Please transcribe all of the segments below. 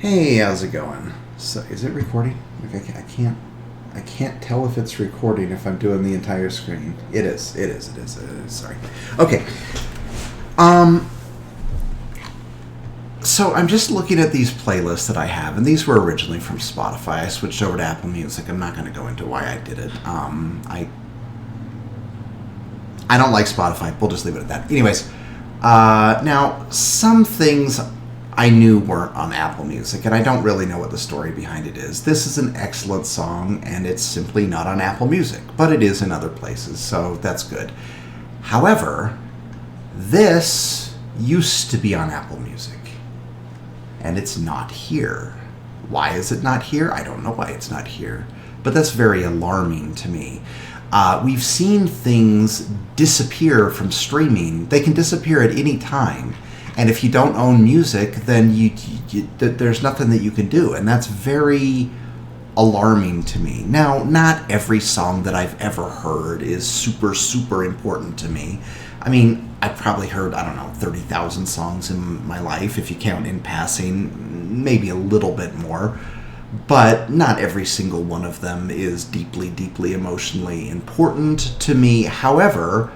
Hey, how's it going? So, is it recording? Like, I can't tell if it's recording if I'm doing the entire screen. It is. It is. It is. It is. Sorry. Okay. Um. So I'm just looking at these playlists that I have, and these were originally from Spotify. I switched over to Apple Music. I'm not going to go into why I did it. I don't like Spotify. We'll just leave it at that. Anyways, now some things I knew weren't on Apple Music, and I don't really know what the story behind it is. This is an excellent song, and it's simply not on Apple Music, but it is in other places, so that's good. However, this used to be on Apple Music, and it's not here. Why is it not here? I don't know why it's not here, but that's very alarming to me. We've seen things disappear from streaming. They can disappear at any time. And if you don't own music, then there's nothing that you can do. And that's very alarming to me. Now, not every song that I've ever heard is super, super important to me. I mean, I've probably heard, 30,000 songs in my life, if you count in passing, maybe a little bit more. But not every single one of them is deeply, deeply emotionally important to me. However,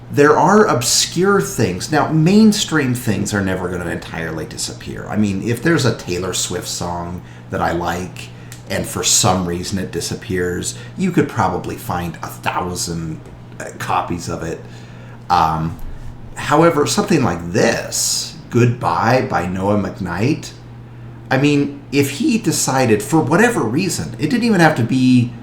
there are obscure things. Now, mainstream things are never going to entirely disappear. I mean, if there's a Taylor Swift song that I like, and for some reason it disappears, you could probably find 1,000 copies of it. However, something like this, Goodbye by Noah McKnight, I mean, if he decided, for whatever reason, it didn't even have to be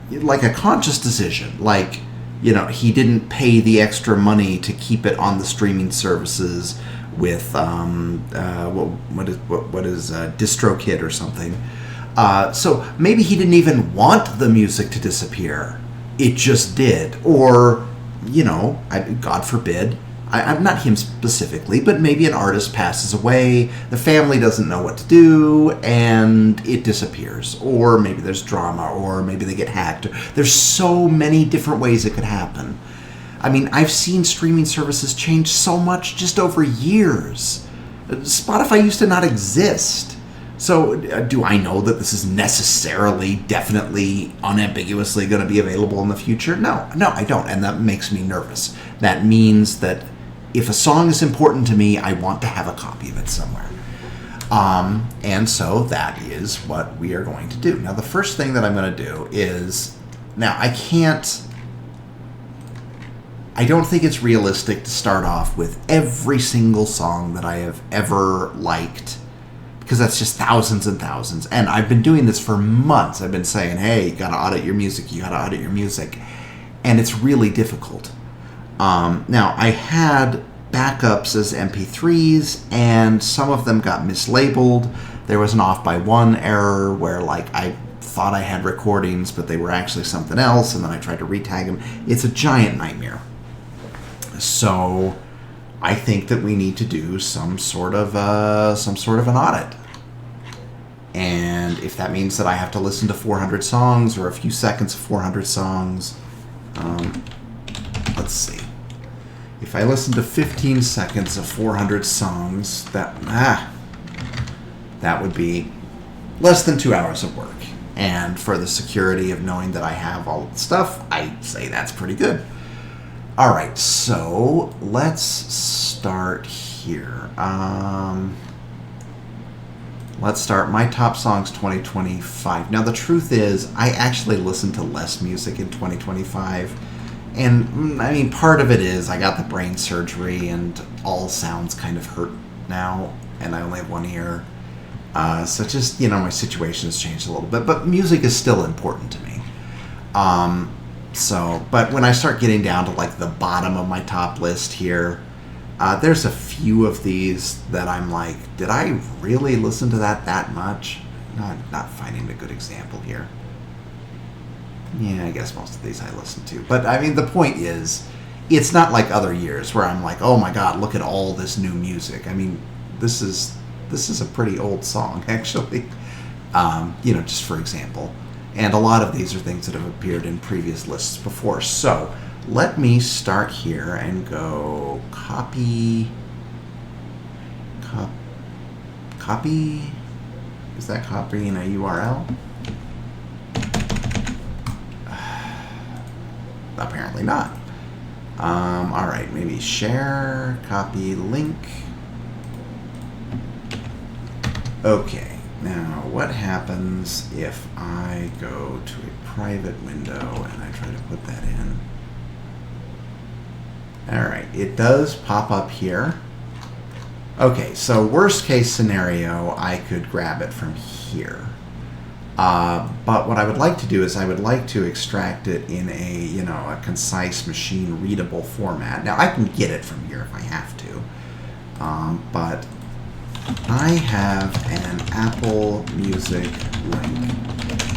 like a conscious decision, like, he didn't pay the extra money to keep it on the streaming services with what is DistroKid or something. So maybe he didn't even want the music to disappear. It just did. Or, God forbid, I'm not him specifically, but maybe an artist passes away, the family doesn't know what to do, and it disappears. Or maybe there's drama, or maybe they get hacked. There's so many different ways it could happen. I mean, I've seen streaming services change so much just over years. Spotify used to not exist. So do I know that this is necessarily, definitely, unambiguously going to be available in the future? No, I don't, and that makes me nervous. That means that if a song is important to me, I want to have a copy of it somewhere. And so that is what we are going to do. Now, the first thing that I'm going to do is, now I don't think it's realistic to start off with every single song that I have ever liked, because that's just thousands and thousands. And I've been doing this for months. I've been saying, hey, you got to audit your music, and it's really difficult. Now, I had backups as MP3s, and some of them got mislabeled. There was an off by one error where, I thought I had recordings, but they were actually something else, and then I tried to retag them. It's a giant nightmare. So I think that we need to do some sort of an audit. And if that means that I have to listen to 400 songs or a few seconds of 400 songs, let's see. If I listen to 15 seconds of 400 songs, that would be less than 2 hours of work. And for the security of knowing that I have all the stuff, I say that's pretty good. All right, so let's start here. Let's start my top songs 2025. Now, the truth is, I actually listened to less music in 2025. And, I mean, part of it is I got the brain surgery and all sounds kind of hurt now. And I only have one ear. So just, my situation has changed a little bit. But music is still important to me. But when I start getting down to, the bottom of my top list here, there's a few of these that I'm like, did I really listen to that much? Not finding a good example here. Yeah, I guess most of these I listen to. But, I mean, the point is, it's not like other years where I'm like, oh my god, look at all this new music. I mean, this is a pretty old song, actually. Just for example. And a lot of these are things that have appeared in previous lists before. So, let me start here and go copy. Is that copying a URL? Apparently not. All right, maybe share, copy link. Okay, now what happens if I go to a private window and I try to put that in? All right, it does pop up here. Okay, so worst case scenario, I could grab it from here. But what I would like to do is I would like to extract it in a, a concise machine readable format. Now I can get it from here if I have to, but I have an Apple Music link.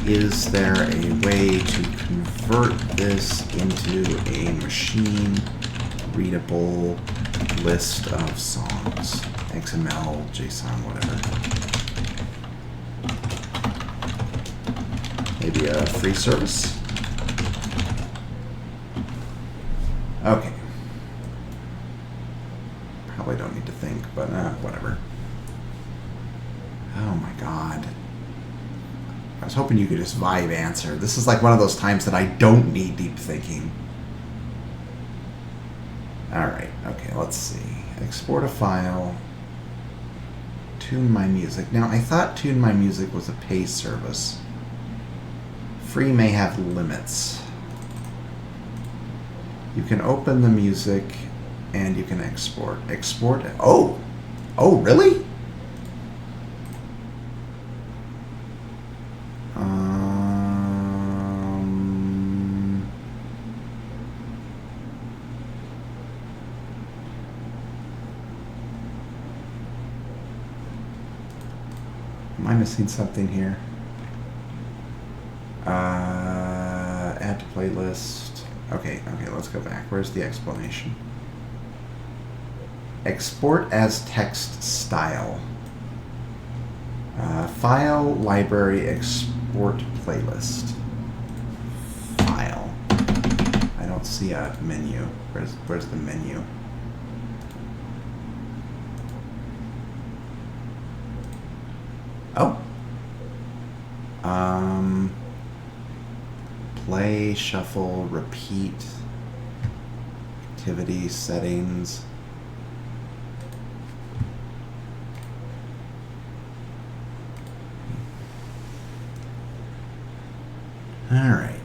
Is there a way to convert this into a machine readable list of songs? XML, JSON, whatever. Maybe a free service? Okay. Probably don't need to think, but whatever. Oh my god. I was hoping you could just vibe answer. This is like one of those times that I don't need deep thinking. Alright, okay, let's see. Export a file. Tune My Music. Now, I thought Tune My Music was a pay service. Free may have limits. You can open the music and you can export. Export? Oh! Oh, really? Am I missing something here? Add to playlist. Okay, let's go back. Where's the explanation? Export as text style. File, library, export playlist. File. I don't see a menu. Where's the menu? Oh. Play, shuffle, repeat, activity, settings. All right.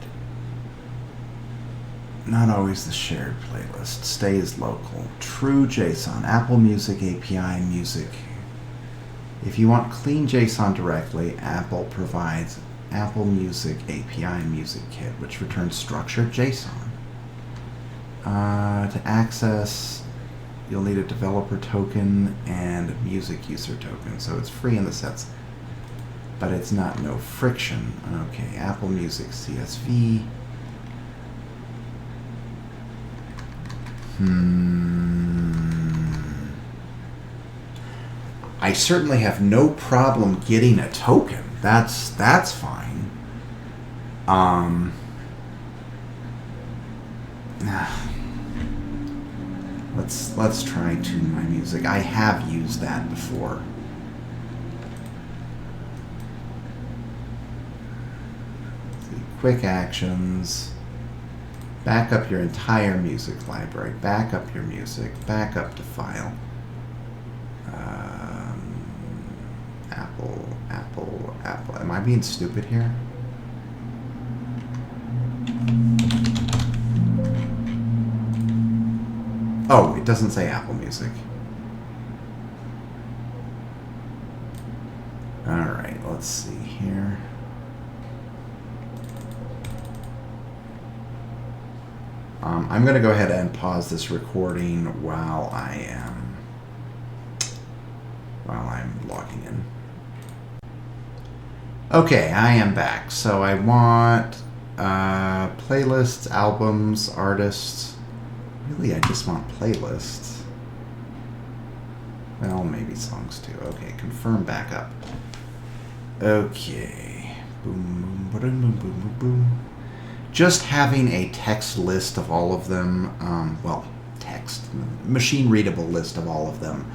Not always the shared playlist. Stays local. True JSON. Apple Music API Music. If you want clean JSON directly, Apple provides Apple Music API Music Kit, which returns structured JSON. To access, you'll need a developer token and music user token. So it's free in the sense, but it's not no friction. Okay, Apple Music CSV. I certainly have no problem getting a token. That's fine. Let's try Tune My Music. I have used that before. Let's see, quick actions. Back up your entire music library. Back up your music. Back up to file. Apple. Am I being stupid here? Oh, it doesn't say Apple Music. Alright, let's see here. I'm going to go ahead and pause this recording while I'm logging in. Okay, I am back. So I want playlists, albums, artists. Really, I just want playlists. Well, maybe songs too. Okay, confirm backup. Okay. Boom, boom, boom, boom, boom, boom. Just having a text list of all of them, well, text, machine readable list of all of them,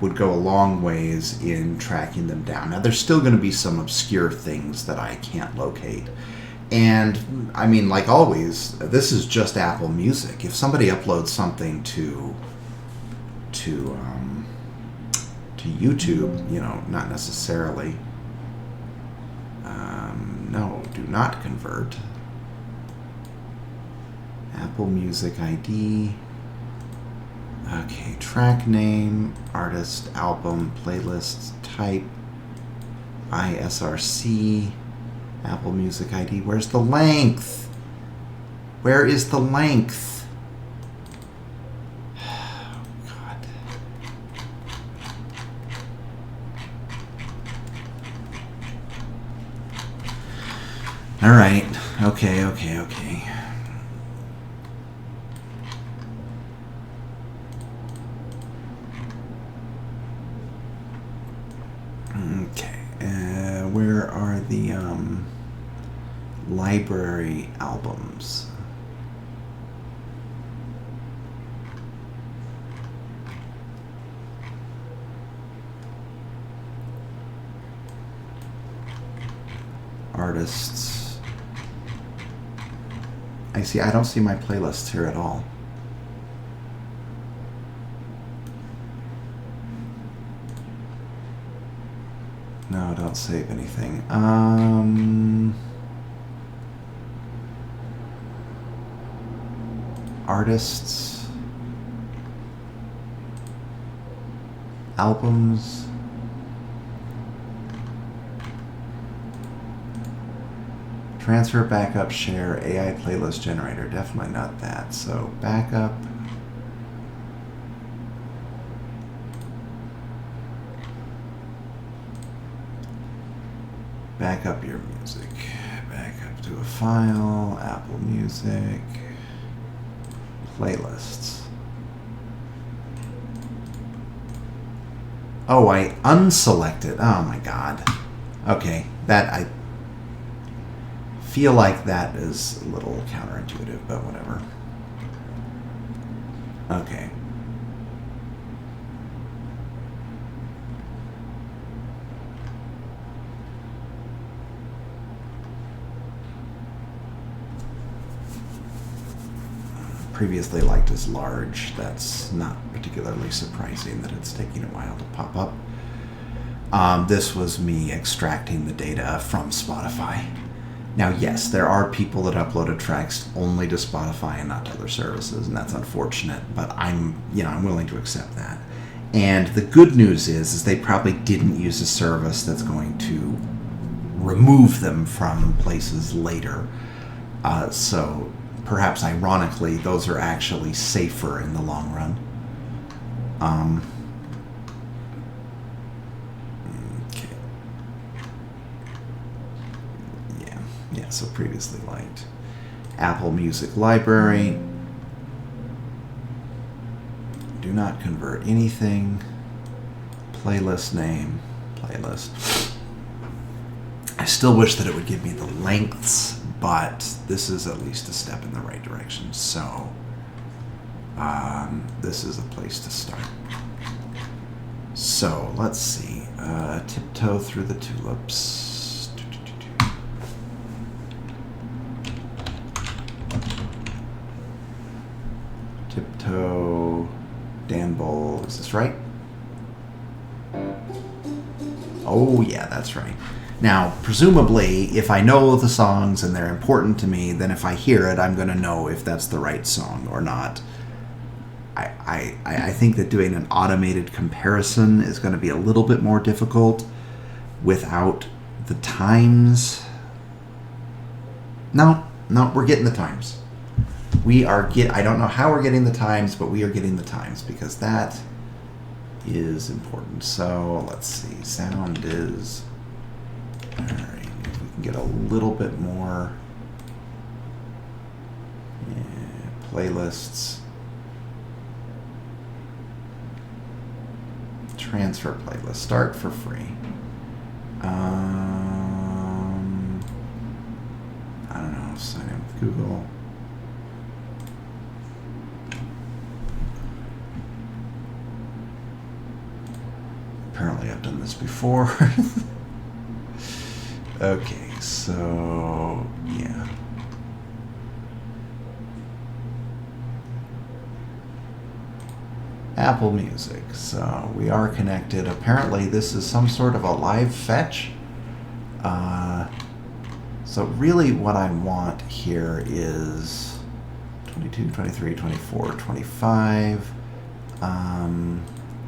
would go a long ways in tracking them down. Now, there's still going to be some obscure things that I can't locate. And, I mean, like always, this is just Apple Music. If somebody uploads something to YouTube, you know, not necessarily. No, do not convert. Apple Music ID. Okay, track name, artist, album, playlist, type, ISRC, Apple Music ID. Where's the length? Where is the length? Oh, God. All right. Okay. Where are the library albums? Artists. I don't see my playlists here at all. No, don't save anything. Artists. Albums. Transfer, backup, share, AI playlist generator. Definitely not that. So backup. Back up your music. Back up to a file. Apple Music. Playlists. Oh, I unselected. Oh my God. Okay, that I feel like that is a little counterintuitive, but whatever. Okay. Previously liked as large. That's not particularly surprising that it's taking a while to pop up. This was me extracting the data from Spotify. Now, yes, there are people that uploaded tracks only to Spotify and not to other services, and that's unfortunate, but I'm willing to accept that. And the good news is they probably didn't use a service that's going to remove them from places later. So perhaps ironically, those are actually safer in the long run. Okay. Yeah, so previously liked. Apple Music Library. Do not convert anything. Playlist name. Playlist. I still wish that it would give me the lengths, but this is at least a step in the right direction. So this is a place to start. So let's see. Tiptoe through the tulips. Tiptoe. Dan Bowl. Is this right? Oh, yeah, that's right. Now, presumably, if I know the songs and they're important to me, then if I hear it, I'm going to know if that's the right song or not. I think that doing an automated comparison is going to be a little bit more difficult without the times. No, we're getting the times. I don't know how we're getting the times, but we are getting the times because that is important. So let's see. Sound is... All right, if we can get a little bit more playlists, transfer playlist, start for free. I don't know, sign in with Google. apparently I've done this before. Okay, so yeah. Apple Music. So we are connected. Apparently this is some sort of a live fetch. So really what I want here is 22, 23, 24, 25.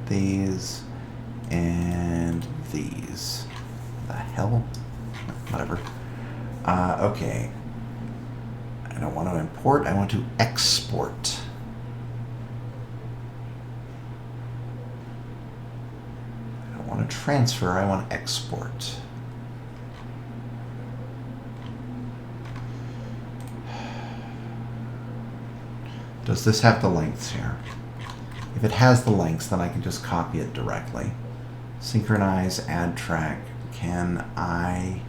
These and these. What the hell? Whatever. Okay. I don't want to import. I want to export. I don't want to transfer. I want to export. Does this have the lengths here? If it has the lengths, then I can just copy it directly. Synchronize, add track. Can I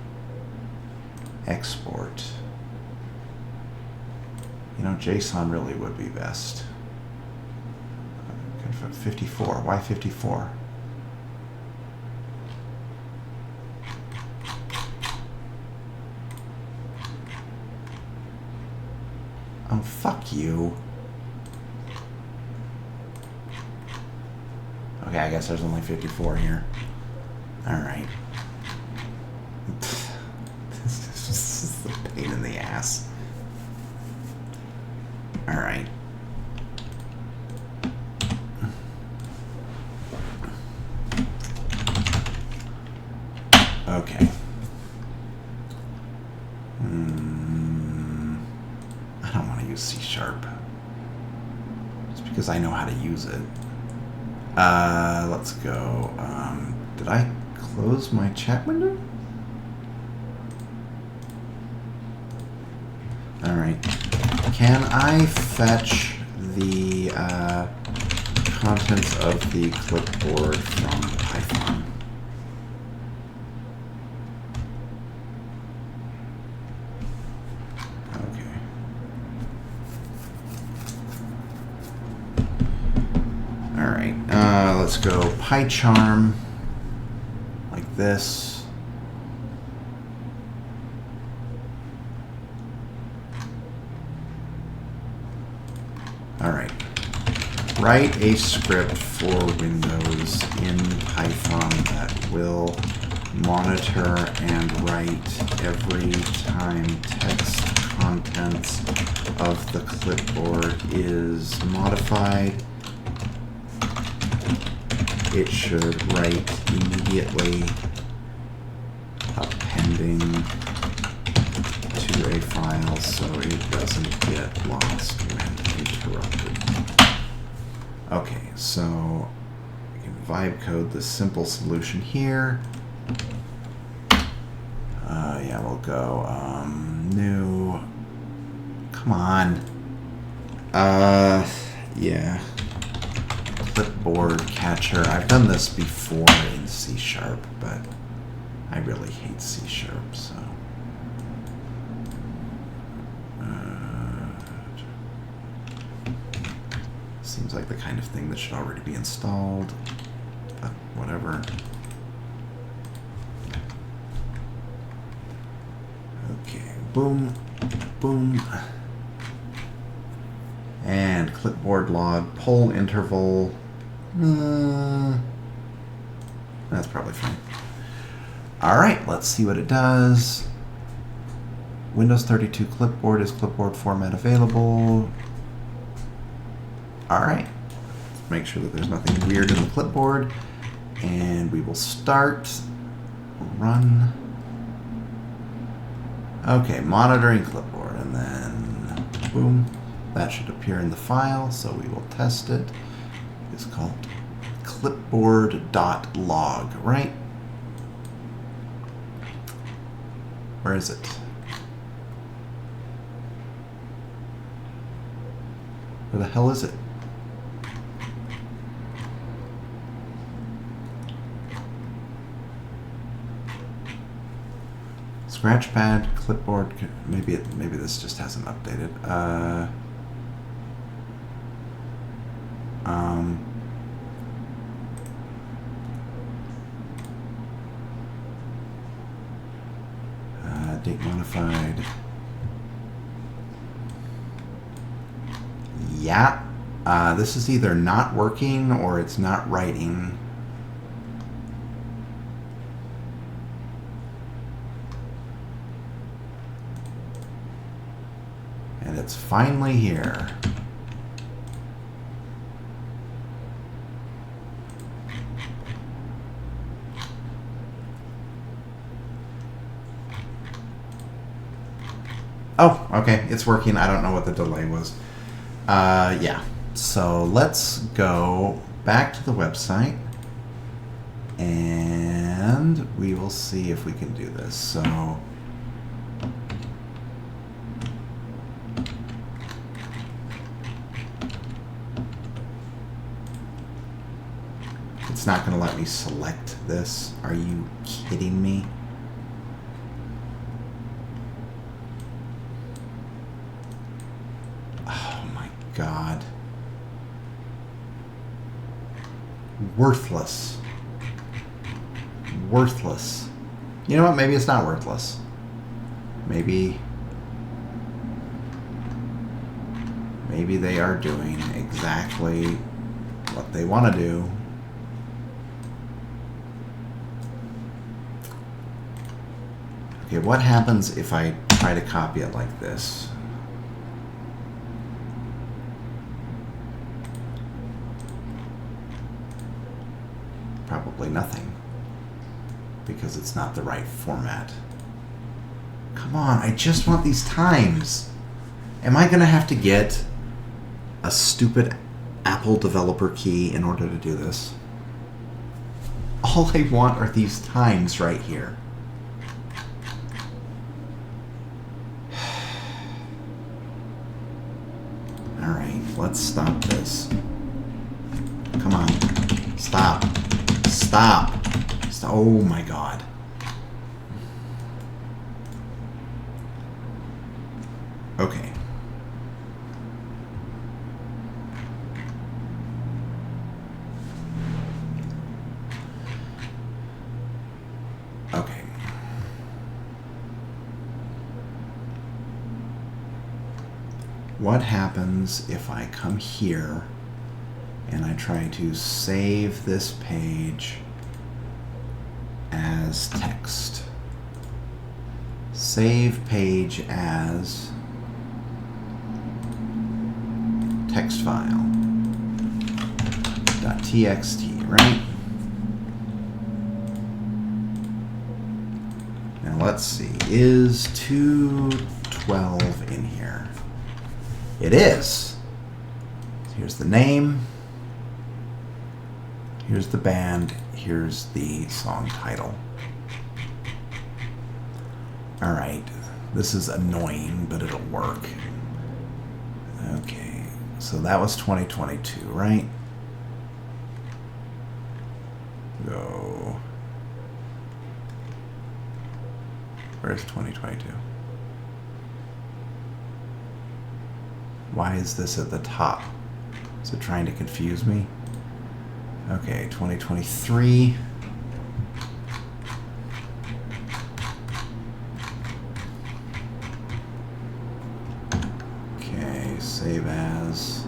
export? You know, JSON really would be best. 54. Why 54? Oh, fuck you. Okay, I guess there's only 54 here. Alright. This is a pain in the ass. Alright. Okay. I don't want to use C#. Just because I know how to use it. Let's go. Did I close my chat window? Alright. Can I fetch the contents of the clipboard from Python? Okay. Alright. Let's go PyCharm. Like this. Alright. Write a script for Windows in Python that will monitor and write every time text contents of the clipboard is modified. It should write immediately, appending to a file so it doesn't get lost when interrupted. Okay, so we can vibe code the simple solution here. Yeah, we'll go new. Come on. Yeah. Clipboard catcher. I've done this before in C#, but I really hate C#, so. Seems like the kind of thing that should already be installed, but whatever. Okay, boom, boom. And clipboard log, poll interval. That's probably fine. All right, let's see what it does. Windows 32 clipboard, is clipboard format available? All right, let's make sure that there's nothing weird in the clipboard. And we will start, run. Okay, monitoring clipboard, and then boom. That should appear in the file, so we will test it. It's called clipboard.log, right? Where is it? Where the hell is it? Scratchpad, clipboard, maybe this just hasn't updated. Date modified. Yeah. This is either not working or it's not writing. And it's finally here. Oh, okay, it's working. I don't know what the delay was. Yeah, so let's go back to the website and we will see if we can do this. So it's not going to let me select this. Are you kidding me? God. Worthless. Worthless. You know what? Maybe it's not worthless. Maybe they are doing exactly what they want to do. Okay, what happens if I try to copy it like this? Probably nothing, because it's not the right format. Come on, I just want these times. Am I going to have to get a stupid Apple developer key in order to do this? All I want are these times right here. All right, let's stop this. Come on, stop. Stop. Oh my God. Okay. Okay. What happens if I come here and I try to save this page as text? Save page as text file .txt, right? Now let's see, is 212 in here? It is. Here's the name. Here's the band. Here's the song title. All right. This is annoying, but it'll work. Okay. So that was 2022, right? Go. Where's 2022? Why is this at the top? Is it trying to confuse me? Okay, 2023. Okay, save as.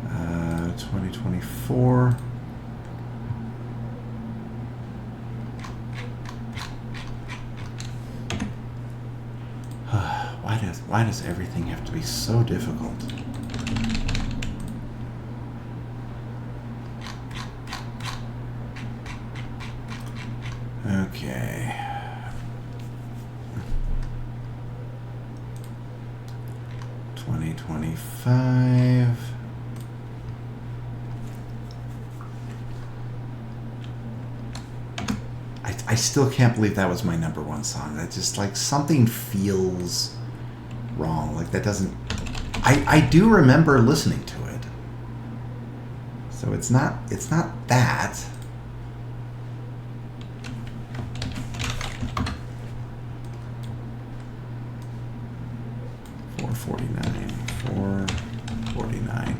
Uh, 2024. Why does everything have to be so difficult? Okay. $20.25. I still can't believe that was my #1 song. That just like something feels wrong. Like that doesn't. I do remember listening to it. So it's not that. $4.49. 449.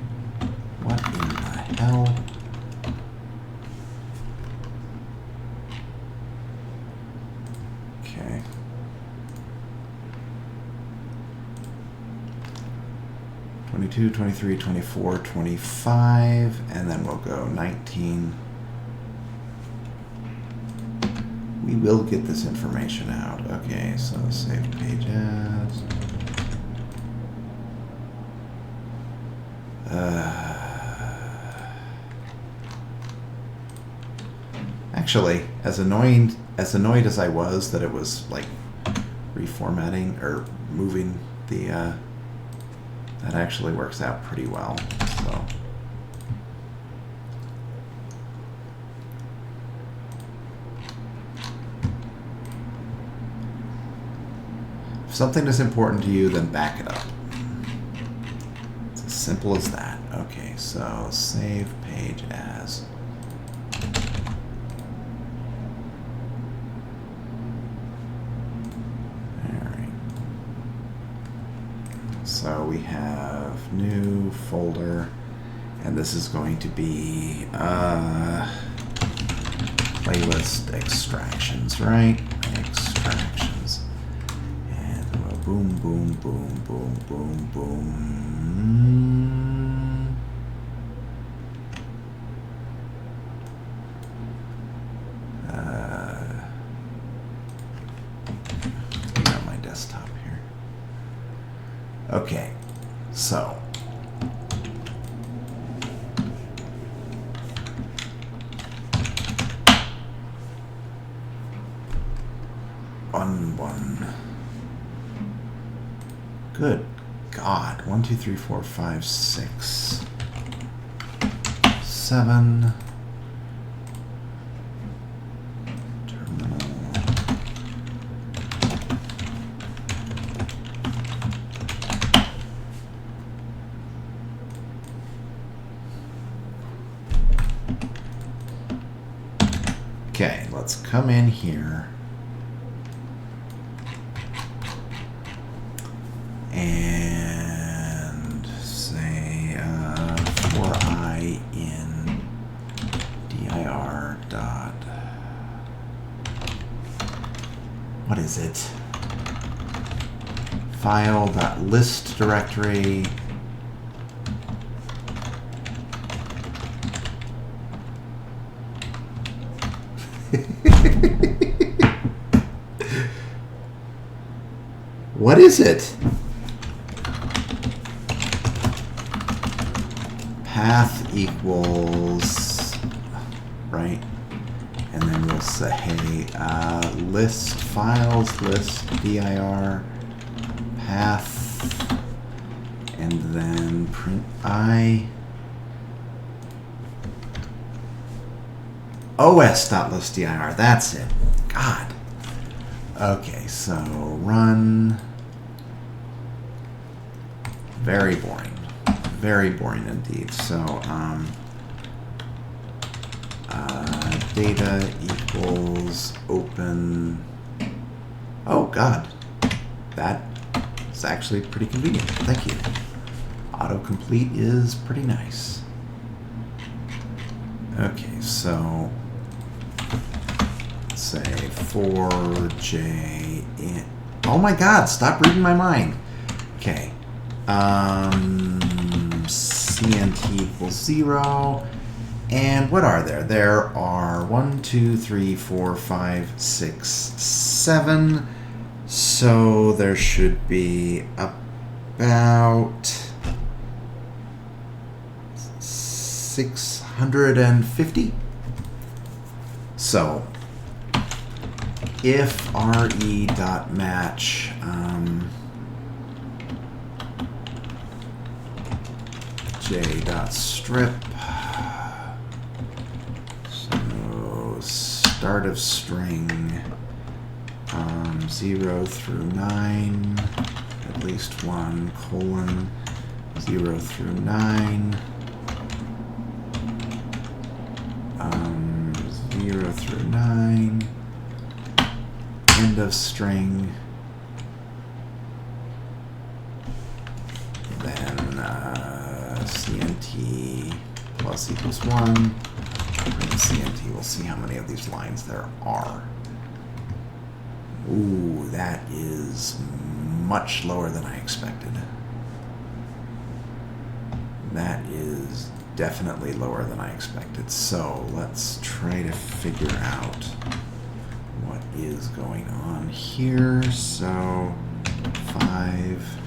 What in the hell? Okay. $22, $23, $24, $25, and then we'll go $19. We will get this information out. Okay, so save page as. Actually, as annoyed as I was that it was like reformatting or moving the, that actually works out pretty well. So. If something is important to you, then back it up. It's as simple as that. Okay, so save page as. Alright. So we have new folder, and this is going to be playlist extractions, right? Extractions. Boom, boom, boom, boom, boom, boom. Let's on my desktop here. Okay, so. One. Good God. 1, 2, 3, 4, 5, 6, 7. Terminal. Okay, let's come in here. And say for I in dir dot, what is it? File dot list directory. What is it? Path equals, right? And then we'll say, hey, list files, list dir, path, and then print I. os.listdir, that's it. God. Okay, so run. Very boring. Very boring indeed. So, data equals open. Oh, God. That is actually pretty convenient. Thank you. Autocomplete is pretty nice. Okay, so let's say for j in. Oh my God! Stop reading my mind. Okay. CNT equals 0. And what are there? There are 1, 2, 3, 4, 5, 6, 7. So there should be about 650. So if re.match j.strip, so start of string 0 through 9, at least 1, colon 0 through 9, 0 through 9, end of string, then CNT plus equals 1. Print CNT. We'll see how many of these lines there are. Ooh, that is much lower than I expected. That is definitely lower than I expected. So let's try to figure out what is going on here. So 5,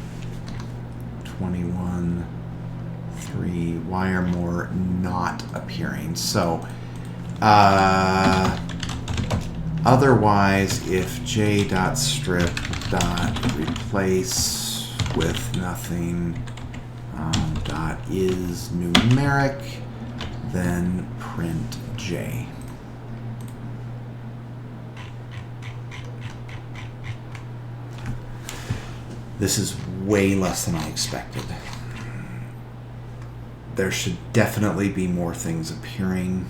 21, 3. Why are more not appearing? So otherwise, if j.strip.replace with nothing dot is numeric, then print j. This is way less than I expected. There should definitely be more things appearing.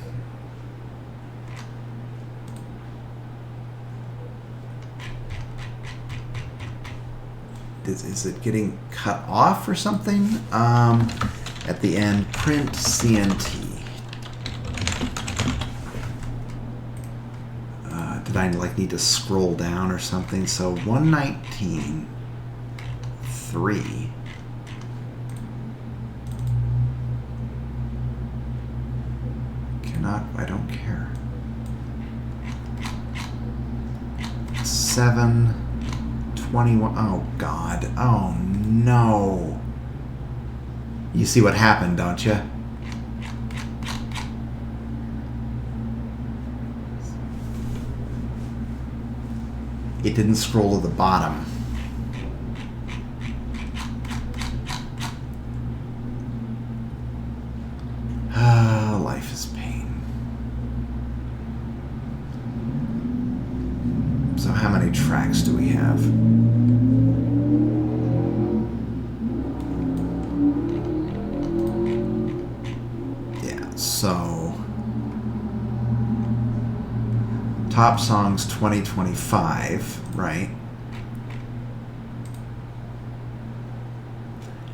Is it getting cut off or something? At the end, print CNT. Did I need to scroll down or something? So 119.3. I don't care. 7:21. Oh God. Oh no. You see what happened, don't you? It didn't scroll to the bottom. Life is pain. So how many tracks do we have? Yeah, so top songs 2025, right?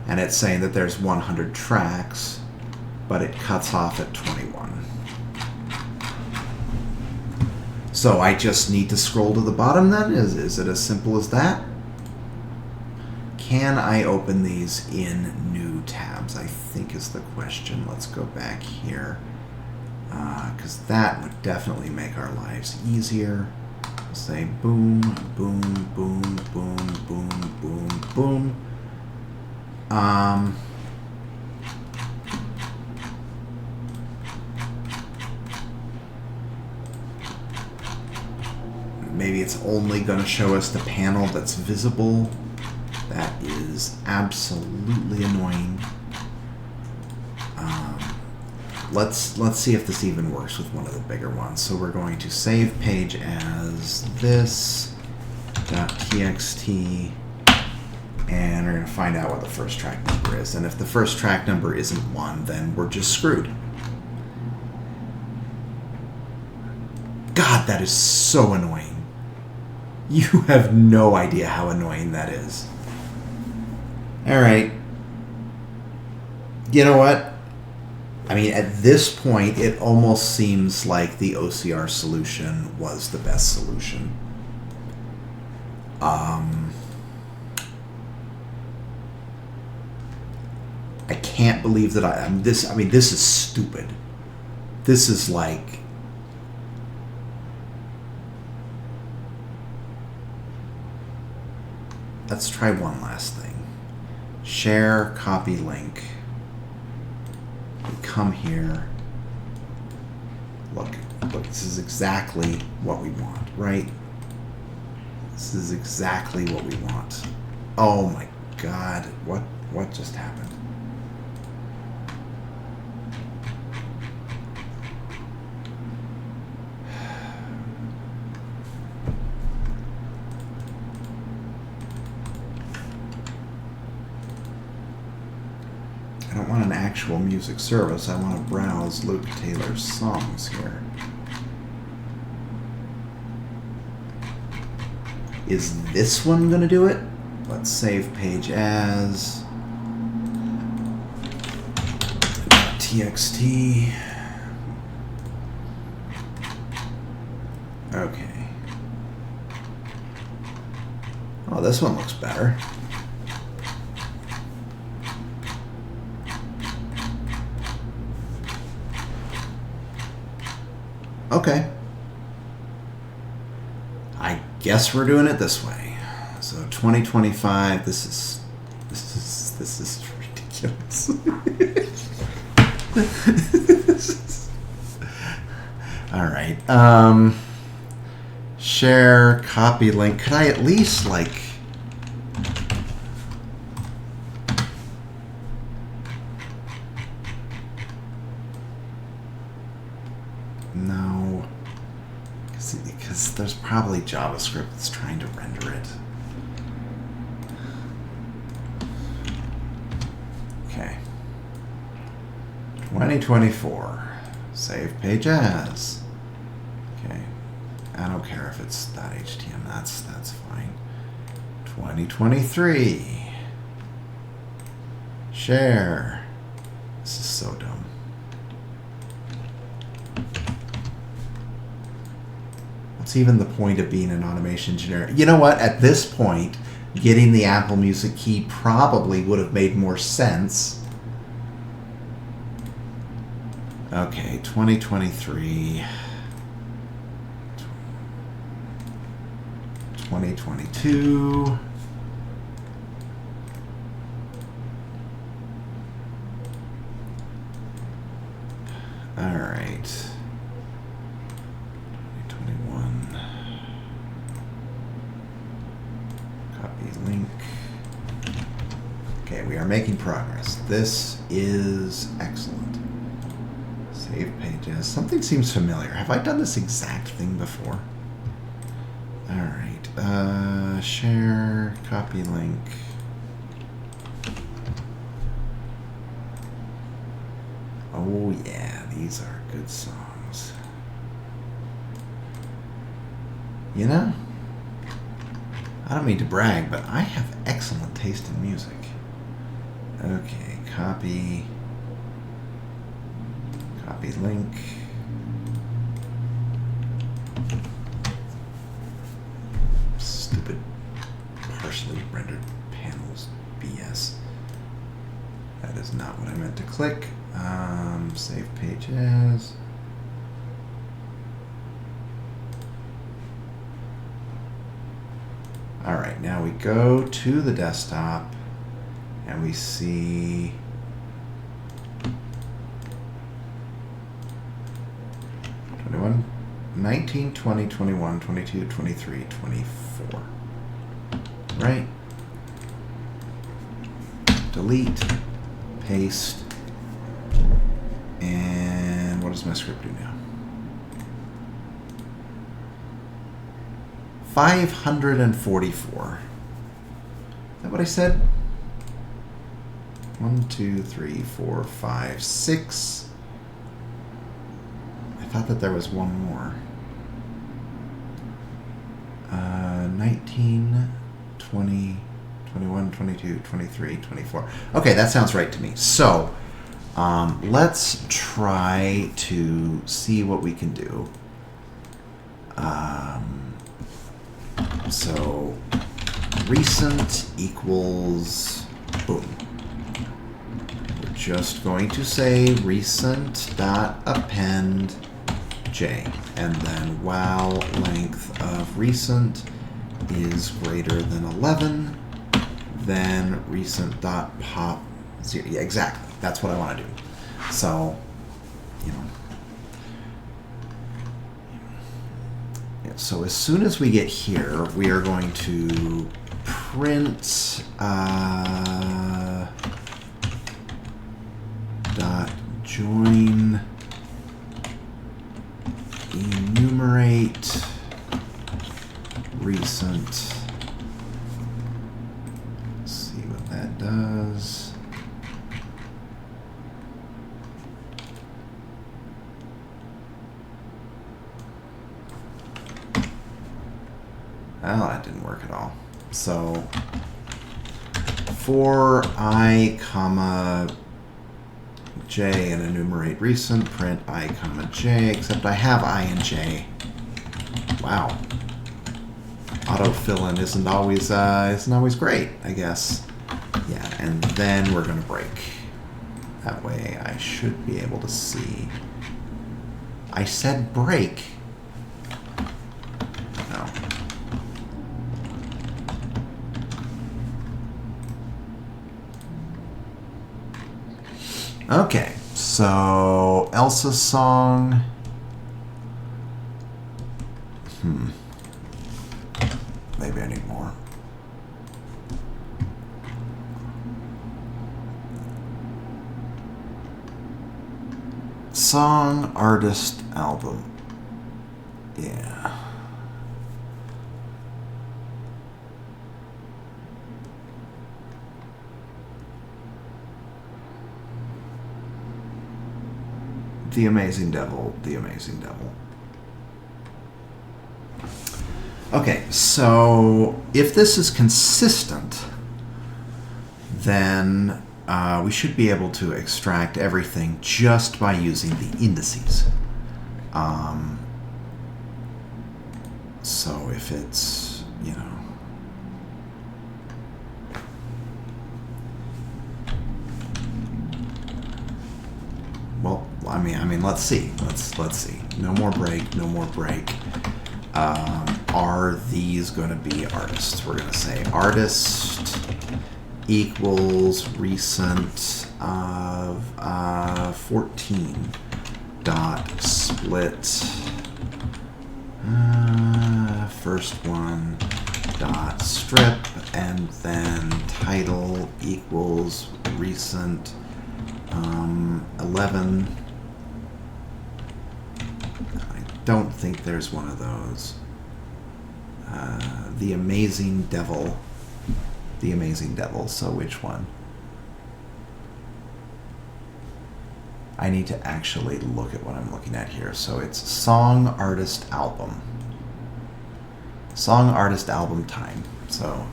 And it's saying that there's 100 tracks, but it cuts off at 21. So I just need to scroll to the bottom then? Is it as simple as that? Can I open these in new tabs? I think is the question. Let's go back here. Because that would definitely make our lives easier. Say boom, boom, boom, boom, boom, boom, boom. Maybe it's only going to show us the panel that's visible. That is absolutely annoying. Let's see if this even works with one of the bigger ones. So we're going to save page as this.txt, and we're going to find out what the first track number is. And if the first track number isn't 1, then we're just screwed. God, that is so annoying. You have no idea how annoying that is. All right. You know what? I mean, at this point, it almost seems like the OCR solution was the best solution. I can't believe that this is stupid. This is like... Let's try one last thing. Share, copy link. We come here. Look, this is exactly what we want, right? This is exactly what we want. Oh my God, what just happened? I don't want an actual music service. I want to browse Luke Taylor's songs here. Is this one going to do it? Let's save page as txt. Okay. Oh, this one looks better. Okay. I guess we're doing it this way. So 2025. This is ridiculous. All right. Share, copy link. Could I at least like? No, because there's probably JavaScript that's trying to render it. Okay. 2024. Save page as. Okay. I don't care if it's .html. That's fine. 2023. Share. This is so dumb. What's even the point of being an automation engineer? You know what? At this point, getting the Apple Music key probably would have made more sense. Okay, 2023. 2022. All right. 2021. Copy link. Okay, we are making progress. This is excellent. Save pages. Something seems familiar. Have I done this exact thing before? All right. Share, copy link. Oh yeah, these are good songs. You know, I don't mean to brag, but I have excellent taste in music. Okay, copy link. Stupid partially rendered panels BS. That is not what I meant to click. Save page as. All right, now we go to the desktop and we see 19, 20, 21, 22, 23, 24. Right? Delete, paste, and what does my script do now? 544. Is that what I said? 1, 2, 3, 4, 5, 6. I thought that there was one more. 19, 20, 21, 22, 23, 24. Okay, that sounds right to me. So let's try to see what we can do. So recent equals, boom. We're just going to say recent dot append j, and then while length of recent is greater than 11, then recent dot pop 0. Yeah, exactly. That's what I want to do. So, you know. Yeah, so as soon as we get here, we are going to print dot join enumerate recent. Let's see what that does. Well, that didn't work at all. So for I comma j and enumerate recent, print I comma j, except I have I and j. Wow. Autofill-in isn't always great, I guess. Yeah, and then we're gonna break. That way I should be able to see. I said break. No. Okay, so Elsa's song. Maybe I need more. Song, artist, album. Yeah. The Amazing Devil, The Amazing Devil. Okay, so if this is consistent, then we should be able to extract everything just by using the indices. So if it's, you know, well, I mean, let's see. Let's see. No more break. No more break. Are these going to be artists? We're going to say artist equals recent of 14 dot split first one dot strip, and then title equals recent 11. I don't think there's one of those. The Amazing Devil. The Amazing Devil. So which one? I need to actually look at what I'm looking at here. So it's song, artist, album. Song, artist, album, time. So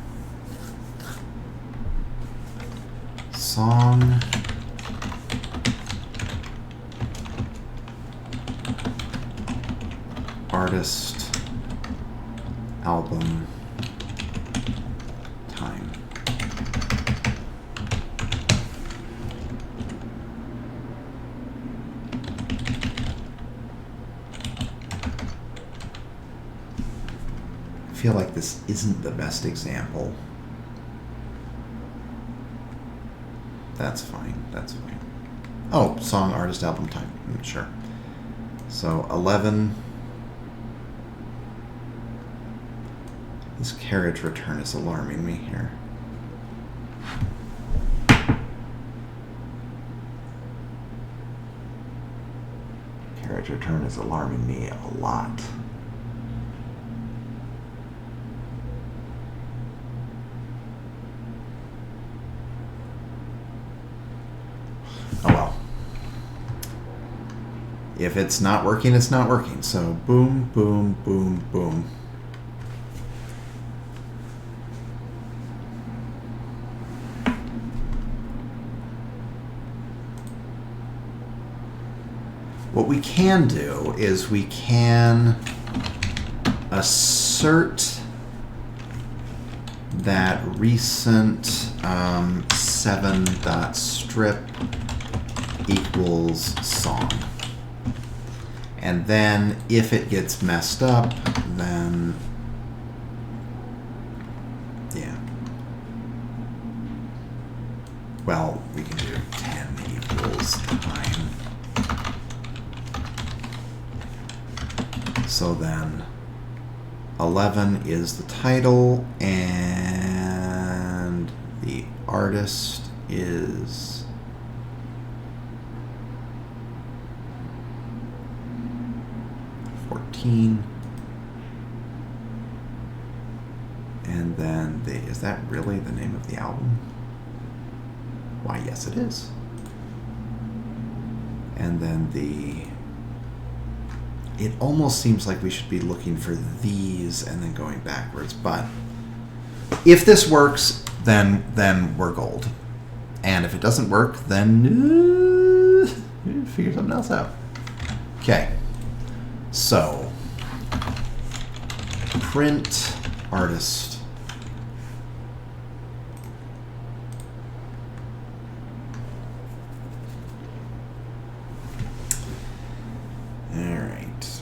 song, artist, album, time. I feel like this isn't the best example. That's fine. That's fine. Oh, song, artist, album, time. Sure. So 11. This carriage return is alarming me here. Carriage return is alarming me a lot. Oh well. If it's not working, it's not working. So boom, boom, boom, boom. What we can do is we can assert that recent 7.strip equals song. And then if it gets messed up, then yeah. Well, we can do 10 equals time. So then 11 is the title, and the artist is and then is that really the name of the album? Why, yes it is. And then it almost seems like we should be looking for these and then going backwards, but if this works, then we're gold. And if it doesn't work, then We need to figure something else out. Okay. So, print artist. All right.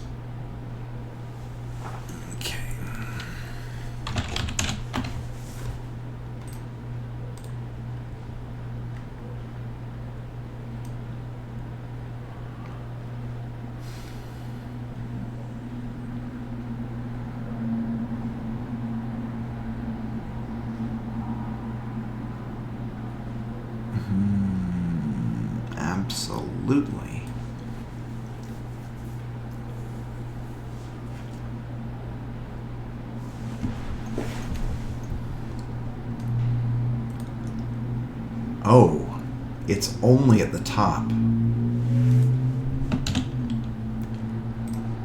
Okay. Absolutely. Oh, it's only at the top.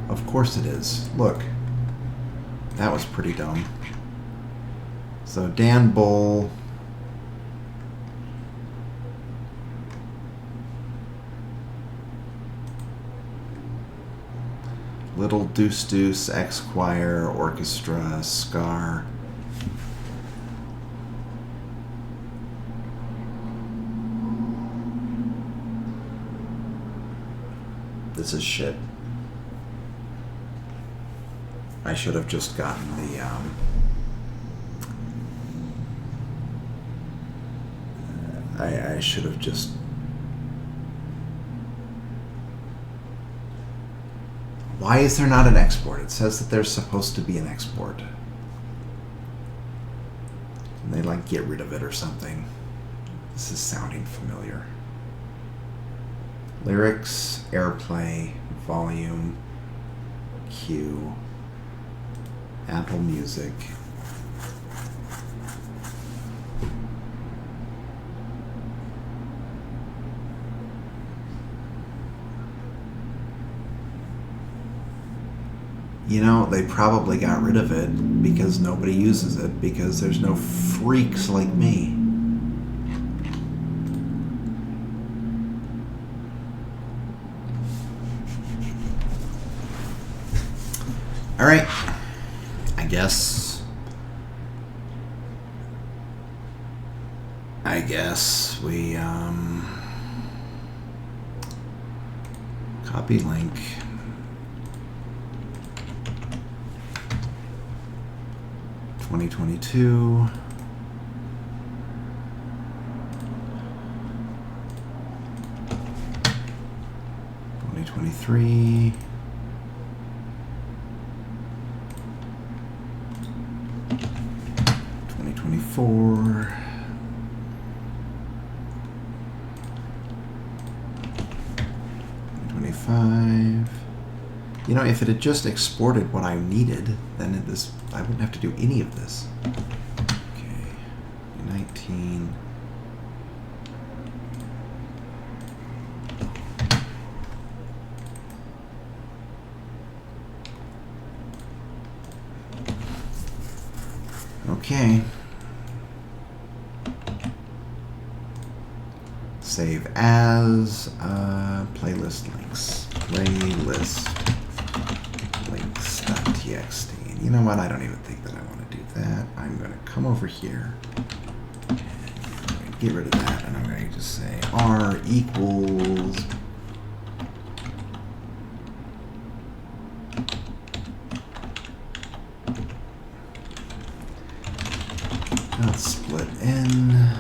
Of course it is. Look. That was pretty dumb. So Dan Bull. Little Deuce Deuce, X Choir, Orchestra, Scar. This is shit. I should have just gotten the I should have just. Why is there not an export? It says that there's supposed to be an export. And they like get rid of it or something. This is sounding familiar. Lyrics, airplay, volume, Q, Apple Music. You know, they probably got rid of it because nobody uses it because there's no freaks like me. All right. I guess we copy link. (2022) (2023) (2024) (2025). You know, if it had just exported what I needed, then I wouldn't have to do any of this. Okay, 19. Okay. Save as playlist links. Playlist links.txt. And you know what? I don't even think that I want to do that. I'm going to come over here, get rid of that, and I'm going to just say R equals split n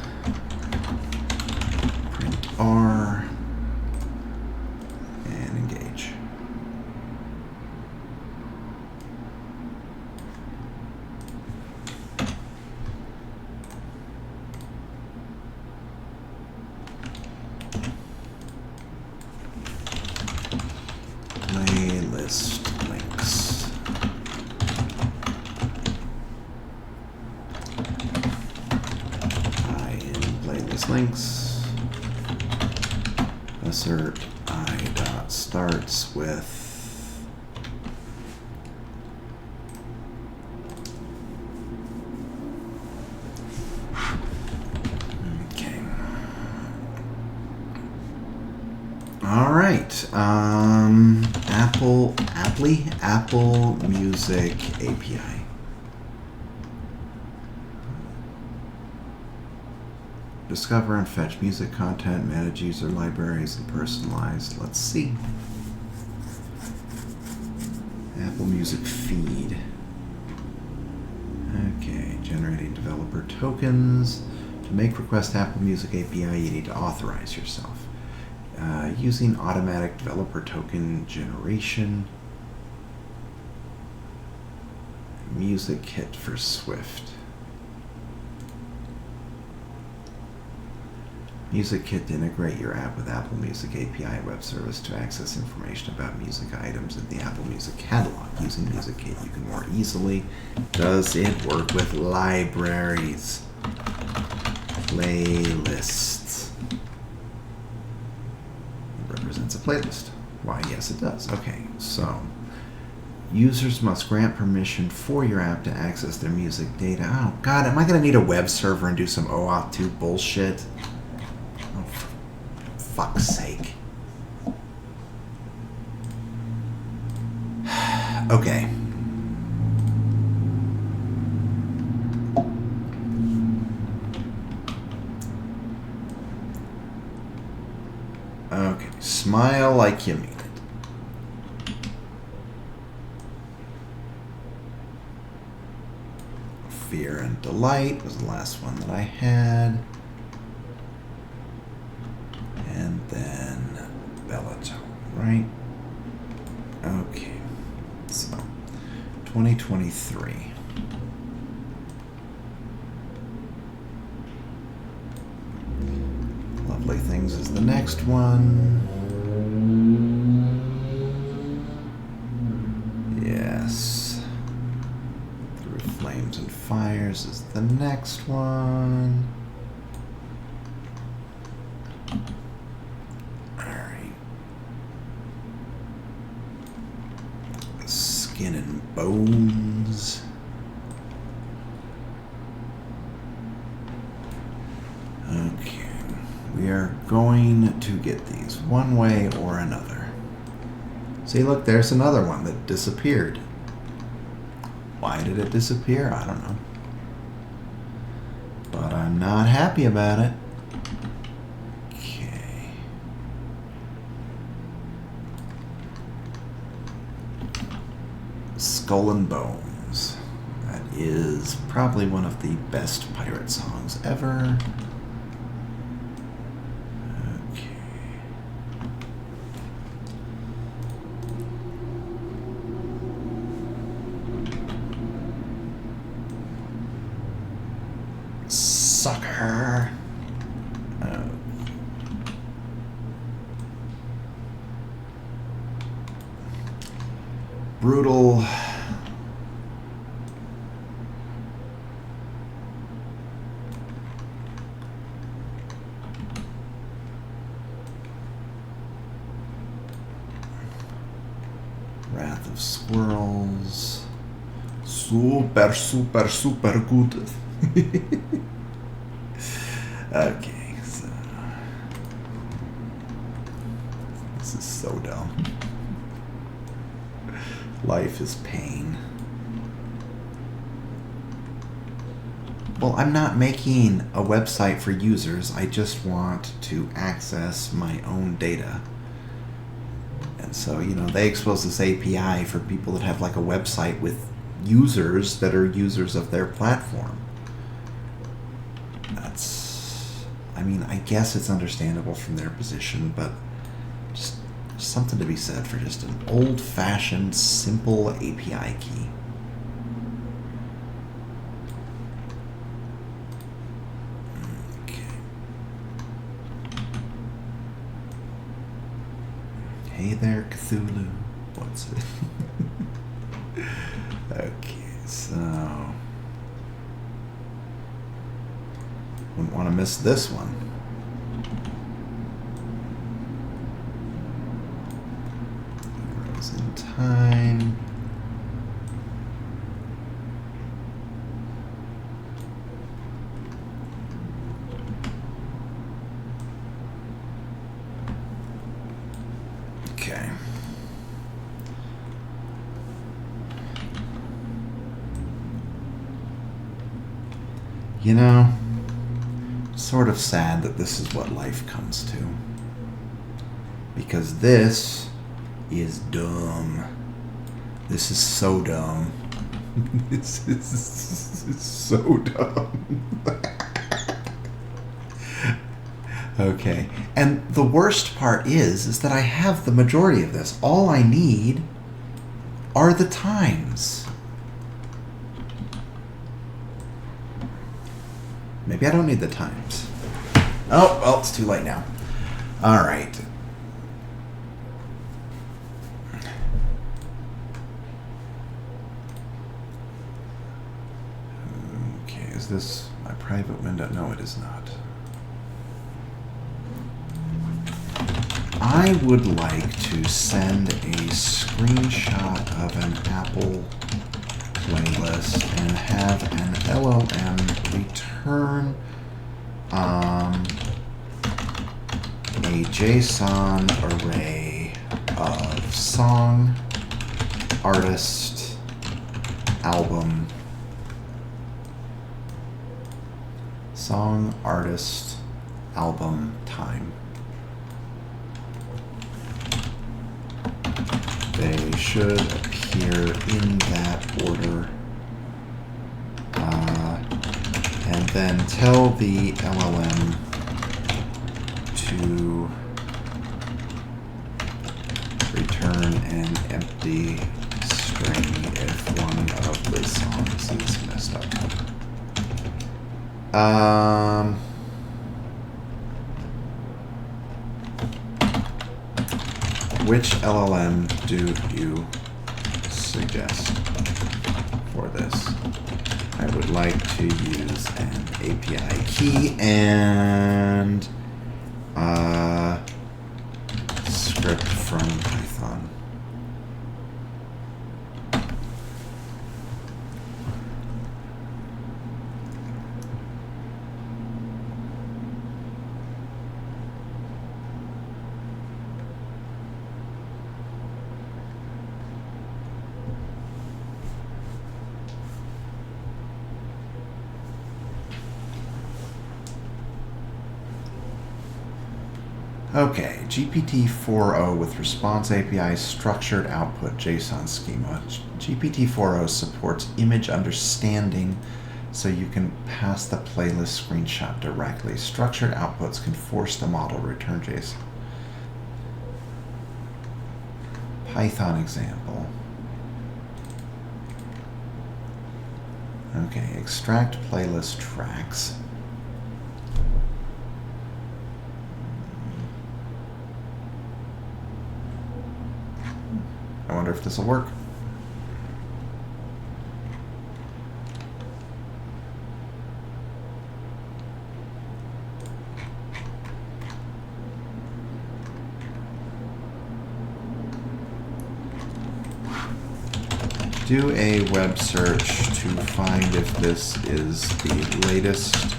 print R and engage. Playlist links. Links. Assert I dot starts with okay. All right. Apple Music API. Discover and fetch music content, manage user libraries, and personalize. Let's see. Apple Music feed. Okay, generating developer tokens. To make request to Apple Music API, you need to authorize yourself. Using automatic developer token generation. Music Kit for Swift. Music Kit to integrate your app with Apple Music API web service to access information about music items in the Apple Music catalog. Using Music Kit, you can more easily. Does it work with libraries? Playlists. It represents a playlist. Why, yes, it does. Okay, so users must grant permission for your app to access their music data. Oh, God, am I going to need a web server and do some OAuth 2 bullshit? Oh, for fuck's sake. Okay. Okay, smile like you mean it. Fear and Delight was the last one that I had. And then Bellato, right? Okay, so 2023. Lovely Things is the next one. Yes. Through Flames and Fires is the next one. Alright. Skin and Bones. Okay. We are going to get these one way or another. See, look, there's another one that disappeared. Why did it disappear? I don't know. But I'm not happy about it. Okay. Skull and Bones. That is probably one of the best pirate songs ever. Sucker. Brutal. Wrath of Squirrels. Super, super, super good. Okay, so this is so dumb. Life is pain. Well, I'm not making a website for users. I just want to access my own data. And so, you know, they expose this API for people that have like a website with users that are users of their platform. I mean, I guess it's understandable from their position, but just something to be said for just an old-fashioned, simple API key. Okay. Hey there, Cthulhu. What's it? Okay, so wouldn't want to miss this one. Heroes in Time. You know, sort of sad that this is what life comes to. Because this is dumb. This is so dumb. This is so dumb. Okay. And the worst part is that I have the majority of this. All I need are the times. Maybe I don't need the times. Oh, well, it's too late now. All right. Okay, is this my private window? No, it is not. I would like to send a screenshot of an Apple playlist and have an LLM return a JSON array of song, artist, album, song, artist, album, time. They should appear in that order. And then tell the LLM to return an empty string if one of the songs is messed up. Which LLM do you suggest for this? I would like to use an API key and script from Python. Okay, GPT-4o with Response API structured output JSON schema. GPT-4o supports image understanding, so you can pass the playlist screenshot directly. Structured outputs can force the model to return JSON. Python example. Okay, extract playlist tracks. I wonder if this will work. Do a web search to find if this is the latest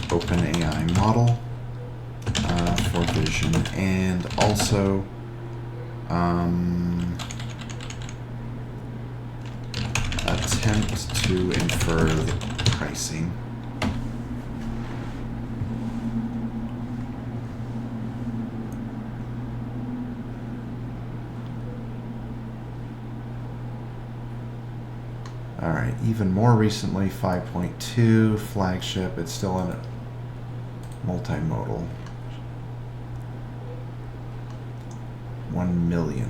OpenAI model for vision, and also attempt to infer the pricing. All right, even more recently, 5.2 flagship. It's still in a multimodal. 1 million.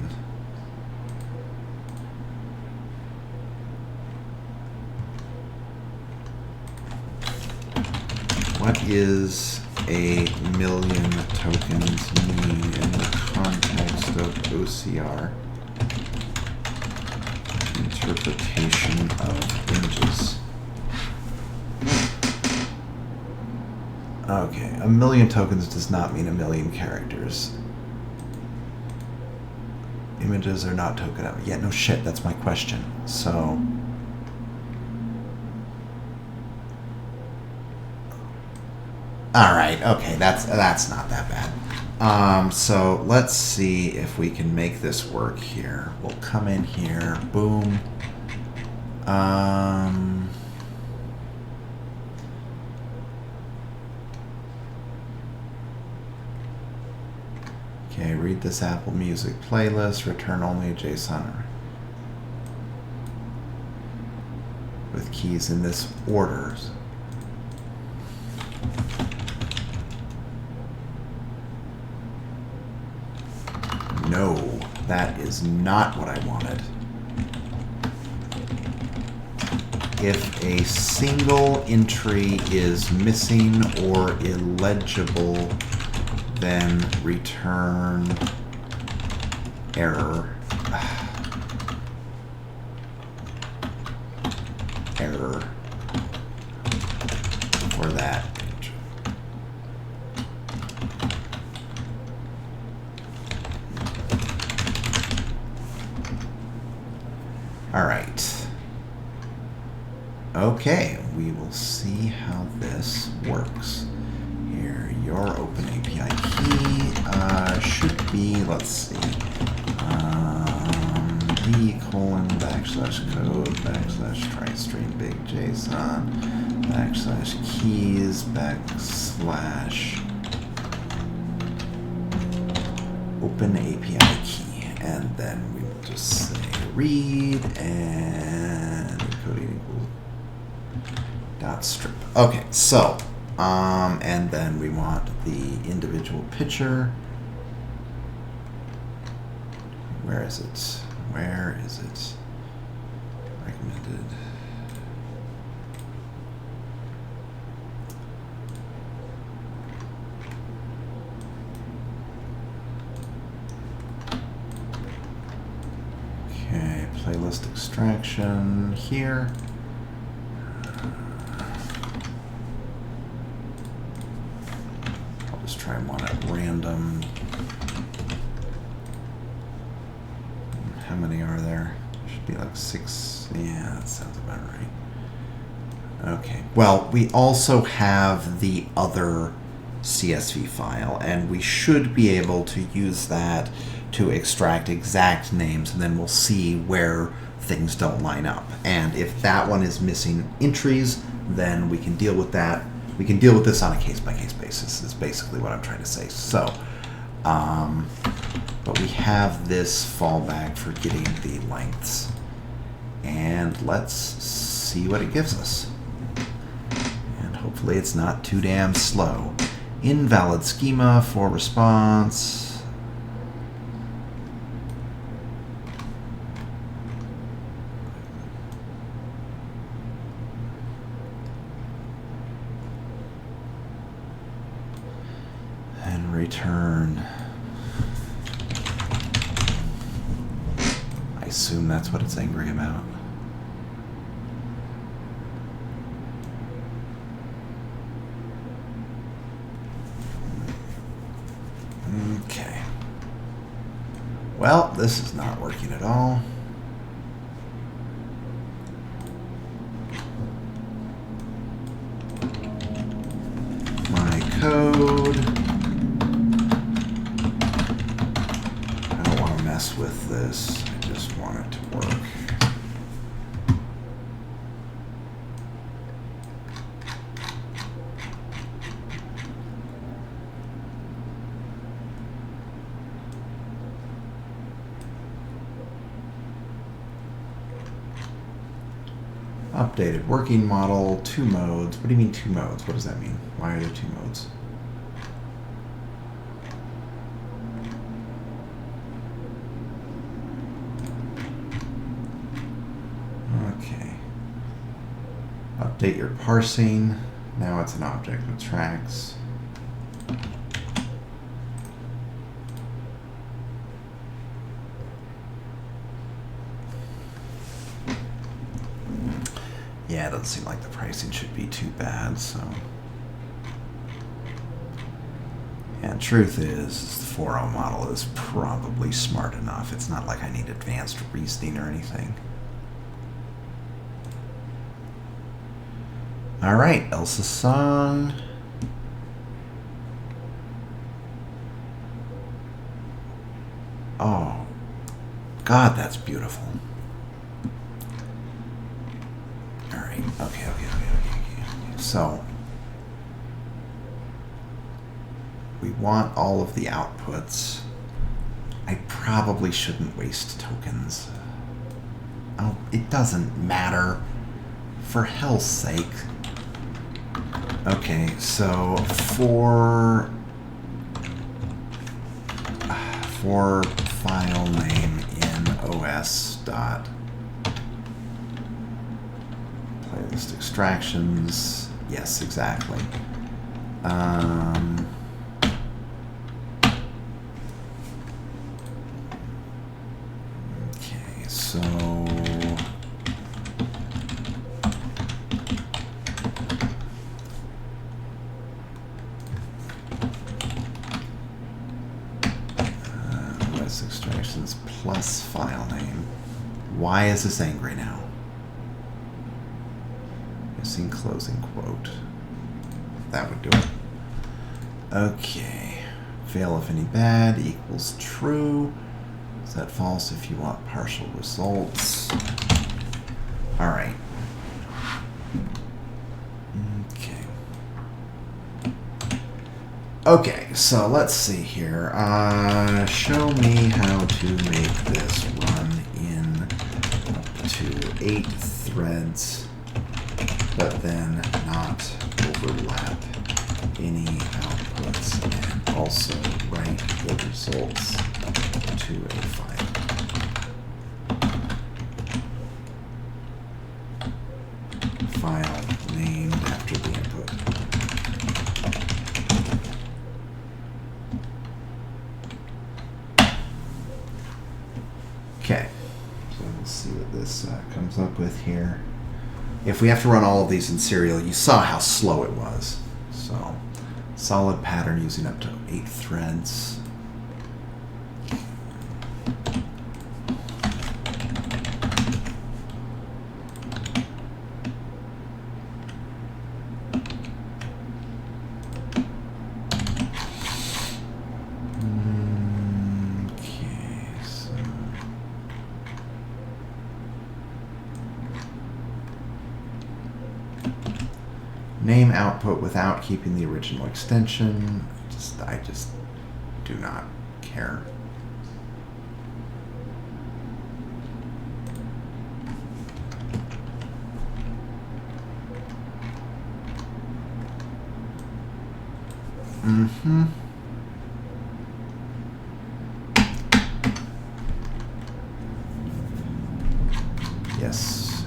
What is a million tokens mean in the context of OCR? Interpretation of images. Okay, a million tokens does not mean a million characters. Images are not tokenized. Yeah, no shit, that's my question. So all right, okay, that's not that bad. So let's see if we can make this work here. We'll come in here, boom. Okay, read this Apple Music playlist, return only a JSON with keys in this order. No, that is not what I wanted. If a single entry is missing or illegible, then return error. Error for that page. All right. Okay, we will see how this works. Here, your Open API key should be, let's see, d:\code /try_string big JSON /keys /open API key, and then we will just say read and encoding equals dot strip. Okay, so and then we want the individual picture. Where is it? Where is it? Recommended. Okay, playlist extraction here. I'll just try one at random. How many are there? Should be like 6. Yeah, that sounds about right. Okay. Well, we also have the other CSV file, and we should be able to use that to extract exact names, and then we'll see where things don't line up. And if that one is missing entries, then we can deal with that. We can deal with this on a case-by-case basis, is basically what I'm trying to say. So, but we have this fallback for getting the lengths. And let's see what it gives us. And hopefully it's not too damn slow. Invalid schema for response. And return. I assume that's what it's angry about. Okay. Well, this is not working at all. My code. I don't want to mess with this. I just want it to work. Updated working model, 2 modes. What do you mean 2 modes? What does that mean? Why are there 2 modes? Okay. Update your parsing. Now it's an object with tracks. Yeah, it doesn't seem like the pricing should be too bad, so. And truth is, the 4.0 model is probably smart enough. It's not like I need advanced reasoning or anything. All right, Elsa's song. Oh, God, that's beautiful. All right, okay. So, we want all of the outputs. probably shouldn't waste tokens. Oh, it doesn't matter. For hell's sake. Okay, so for file name in OS dot playlist extractions. Yes, exactly. Okay, so OS extractions plus file name. Why is this angry now? Missing closing quote. That would do it. Okay. Fail if any bad equals true. Set false if you want partial results. All right. Okay. Okay, so let's see here. Show me how to make this run in up to 8 threads, but then not overlap any outputs, and also write the results to a file. File named after the input. Okay, so we'll see what this comes up with here. If we have to run all of these in serial, you saw how slow it was. So, solid pattern using up to 8 threads. Name output without keeping the original extension. I just do not care. Yes,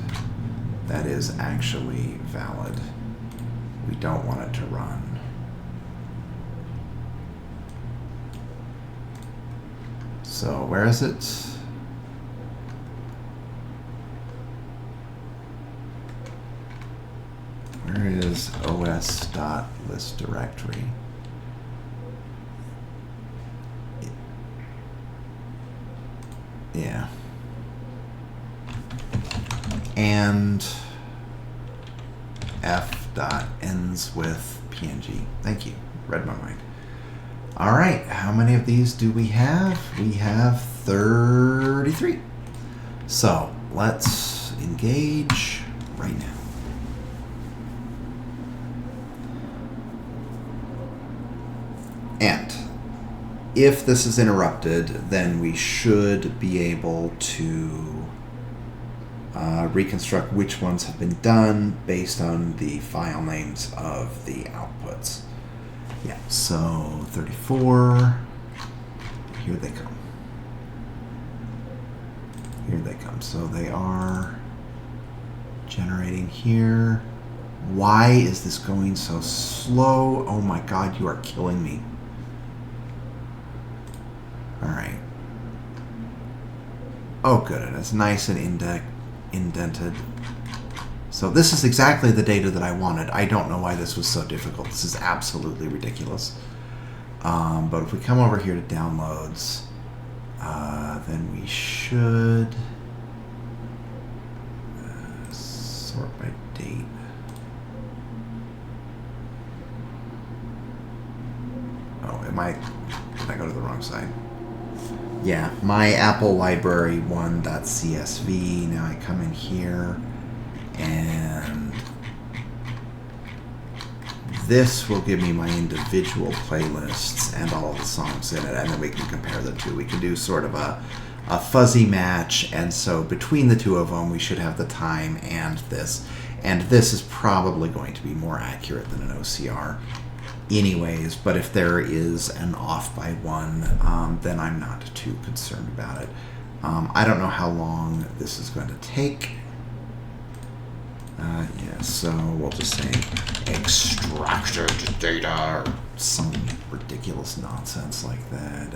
that is actually valid. We don't want it to run. So where is it? Where is os.list directory? Yeah. And f.ends with png. Thank you. Read my mind. All right. How many of these do we have? We have 33. So let's engage right now. And if this is interrupted, then we should be able to reconstruct which ones have been done based on the file names of the outputs. Yeah, so 34. Here they come. Here they come. So they are generating here. Why is this going so slow? Oh my God, you are killing me. All right. Oh, good. It's nice and indented. So this is exactly the data that I wanted. I don't know why this was so difficult. This is absolutely ridiculous. But if we come over here to downloads, then we should sort by date. Oh, did I go to the wrong side? Yeah, my Apple library 1.csv. Now I come in here, and this will give me my individual playlists and all of the songs in it, and then we can compare the two. We can do sort of a fuzzy match, and so between the two of them, we should have the time and this. And this is probably going to be more accurate than an OCR anyways, but if there is an off by one, then I'm not too concerned about it. I don't know how long this is going to take. Yeah, so we'll just say extracted data or some ridiculous nonsense like that.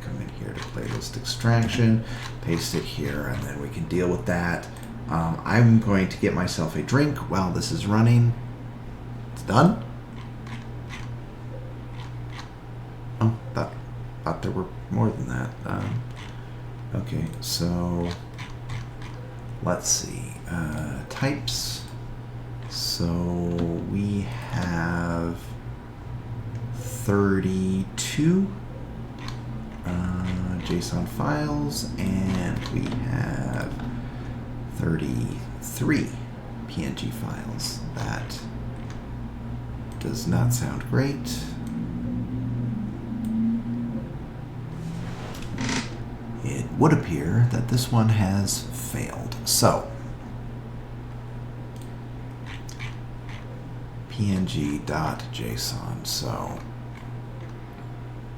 Come in here to playlist extraction, paste it here, and then we can deal with that. I'm going to get myself a drink while this is running. It's done. Oh, thought there were more than that. Okay, so let's see. Types. So we have 32 JSON files, and we have 33 PNG files. That does not sound great. It would appear that this one has failed. So png.json. So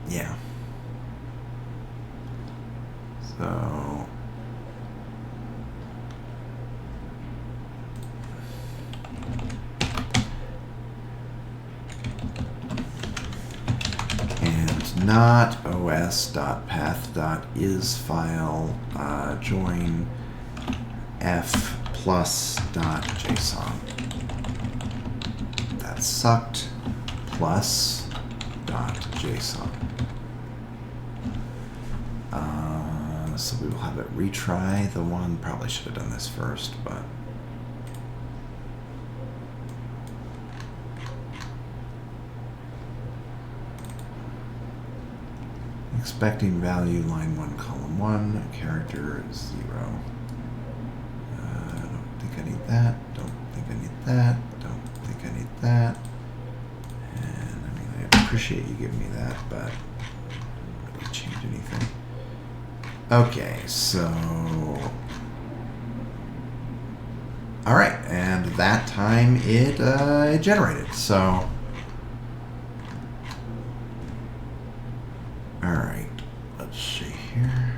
yeah. So and not os.path.is file join f plus.json. That sucked. Plus.json. So we will have it retry the one. Probably should have done this first, but expecting value line 1 column 1 character 0. Don't think I need that. Don't think I need that. Don't think I need that. And I mean, I appreciate you giving me that, but it doesn't really change anything. Okay, so all right, and that time it generated. So all right, let's see here.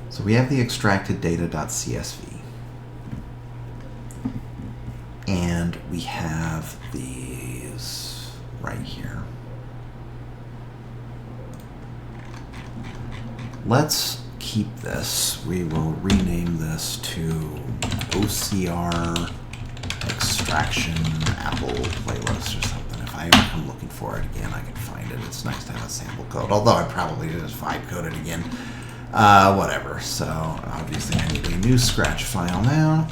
So we have the extracted data.csv, and we have these right here. Let's keep this. We will rename this to OCR extraction Apple playlist or something. If I ever come looking for it again, I can find it. It's nice to have a sample code, although I probably just vibe code it again. Whatever. So obviously I need a new Scratch file now.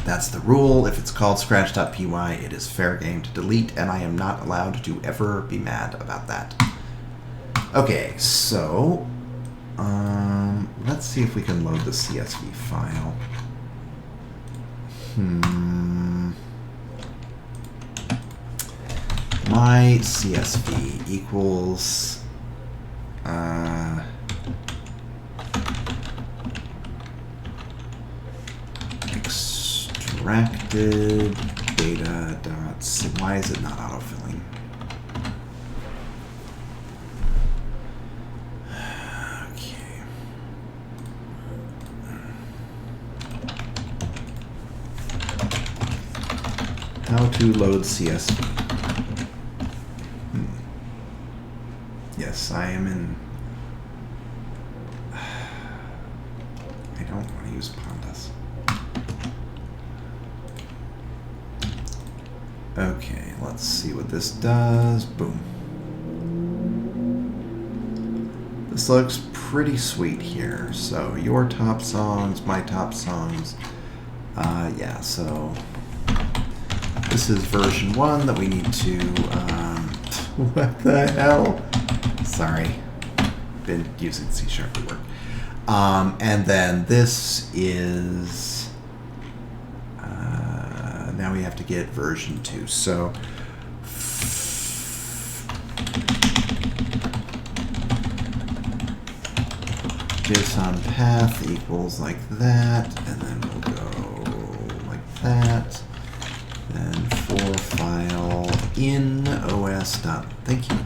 That's the rule. If it's called scratch.py, it is fair game to delete, and I am not allowed to ever be mad about that. Okay, so let's see if we can load the CSV file. My CSV equals extracted data dot. Why is it not autofilling? Okay. How to load CSV. Yes, I am in. I don't want to use pandas. Okay, let's see what this does. Boom. This looks pretty sweet here. So your top songs, my top songs. Yeah, so this is version 1 that we need to. What the hell? Sorry, been using C# at work. And then this is. Now we we have to get version 2. So JSON path equals like that, and then we'll go like that. Then for file in os dot. Thank you.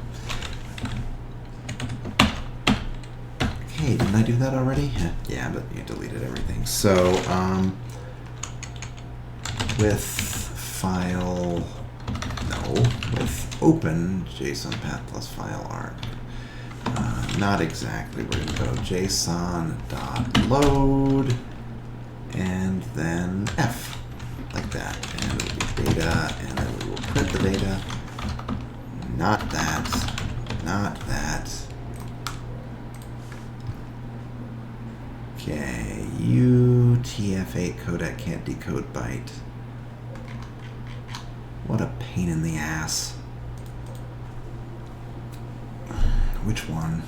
Okay, didn't I do that already? Yeah, but you deleted everything. So with file, no, with open JSON path plus file arc. Not exactly. We're going to go JSON dot load and then F like that, and it will be data, and then we will print the data. Not that. Not that. Okay, UTF-8 codec can't decode byte. What a pain in the ass. Which one?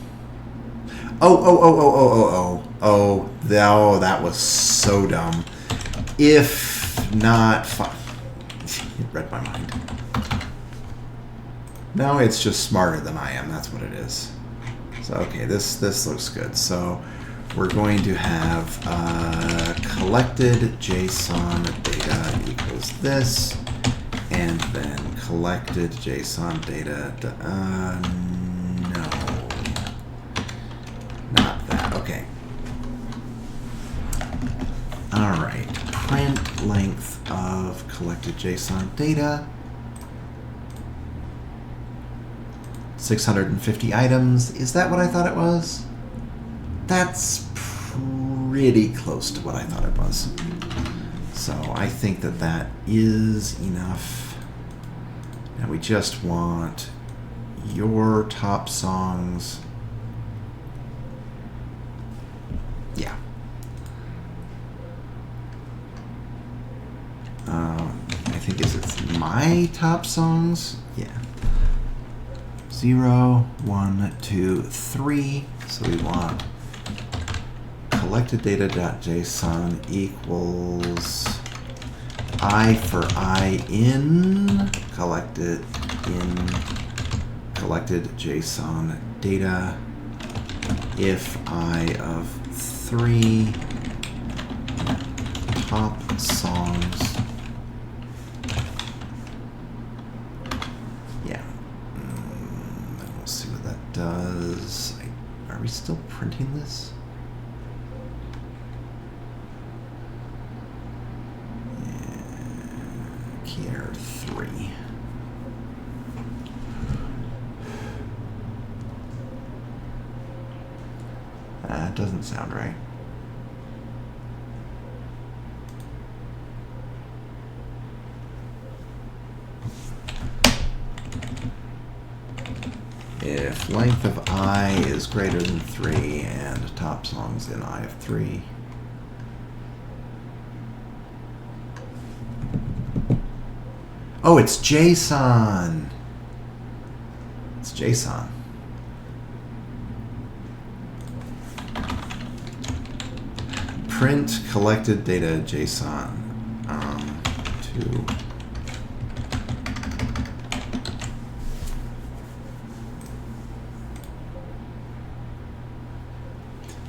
Oh, that was so dumb. If not, it read my mind. No, it's just smarter than I am. That's what it is. So, okay, this looks good. So we're going to have collected JSON data equals this, and then collected JSON data. No, not that. Okay. All right. Print length of collected JSON data. 650 items. Is that what I thought it was? That's pretty close to what I thought it was. So I think that that is enough. Now we just want your top songs. Yeah. I think it's my top songs. Yeah. 0, 1, 2, 3. So we want collected data.json equals I for I in collected JSON data if I of 3 top songs. Yeah. We'll see what that does. Are we still printing this? Here, 3. That doesn't sound right. If length of I is greater than 3 and top songs in I of 3. Oh, it's JSON. It's JSON. Print collected data JSON to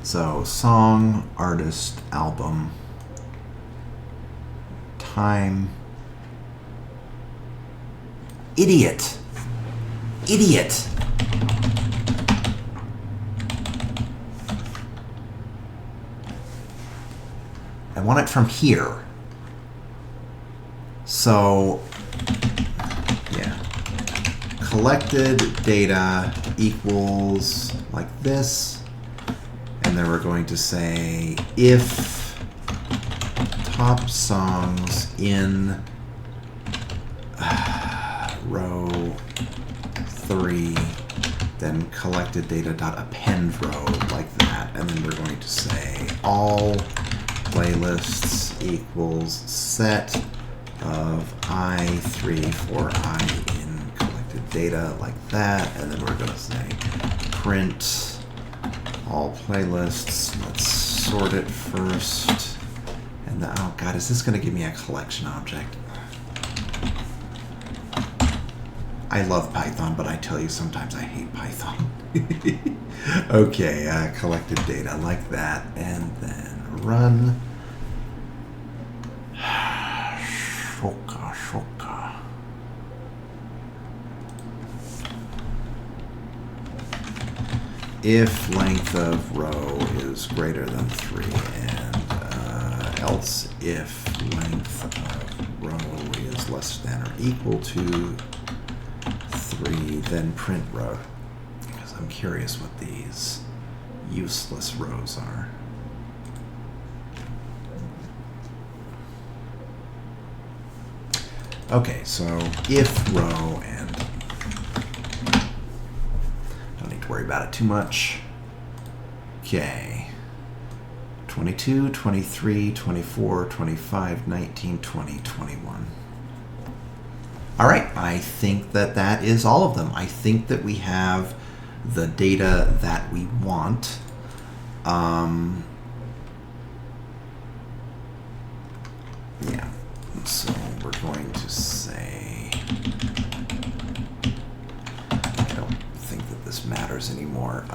so song, artist, album, time. Idiot. Idiot. I want it from here. So, yeah. Collected data equals like this. And then we're going to say if top songs in row 3, then collected data.append row like that, and then we're going to say all playlists equals set of I3 for I in collected data like that, and then we're going to say print all playlists. Let's sort it first, and then, oh god, is this going to give me a collection object? I love Python, but I tell you sometimes I hate Python. Okay, collected data like that, and then run. Shoka. If length of row is greater than 3, and else if length of row is less than or equal to 3, then print row. Because I'm curious what these useless rows are. Okay, so if row, and don't need to worry about it too much. Okay. 22, 23, 24, 25, 19, 20, 21. All right, I think that that is all of them. I think that we have the data that we want. Yeah, so we're going to say, I don't think that this matters anymore.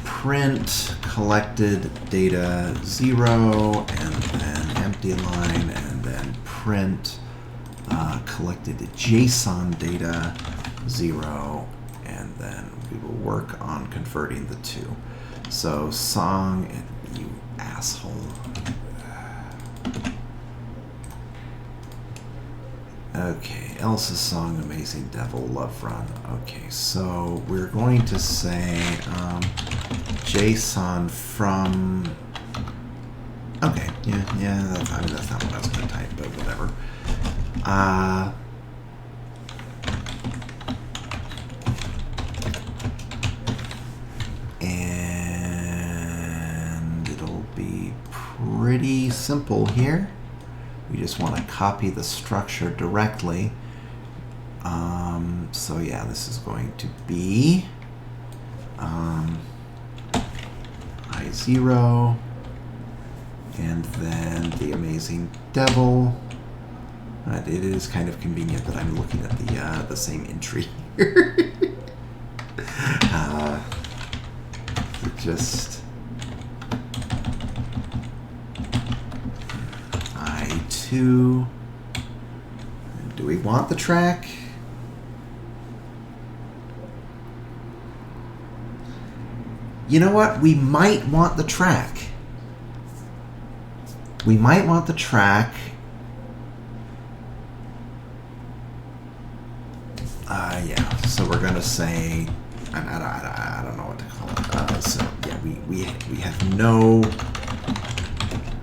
Print collected data 0, and then empty line, and then print collected JSON data 0, and then we will work on converting the two. So song, and you asshole. Okay, Elsa's song, Amazing Devil, Love Run. Okay, so we're going to say JSON from. Okay, yeah. That's not what I was going to type, but whatever. And it'll be pretty simple here. We just want to copy the structure directly. So yeah, this is going to be I0, and then the Amazing Devil. It is kind of convenient that I'm looking at the same entry here. Just I2. Do we want the track? You know what? We might want the track. We might want the track. Yeah. So we're gonna say, I don't know what to call it. So yeah, we have no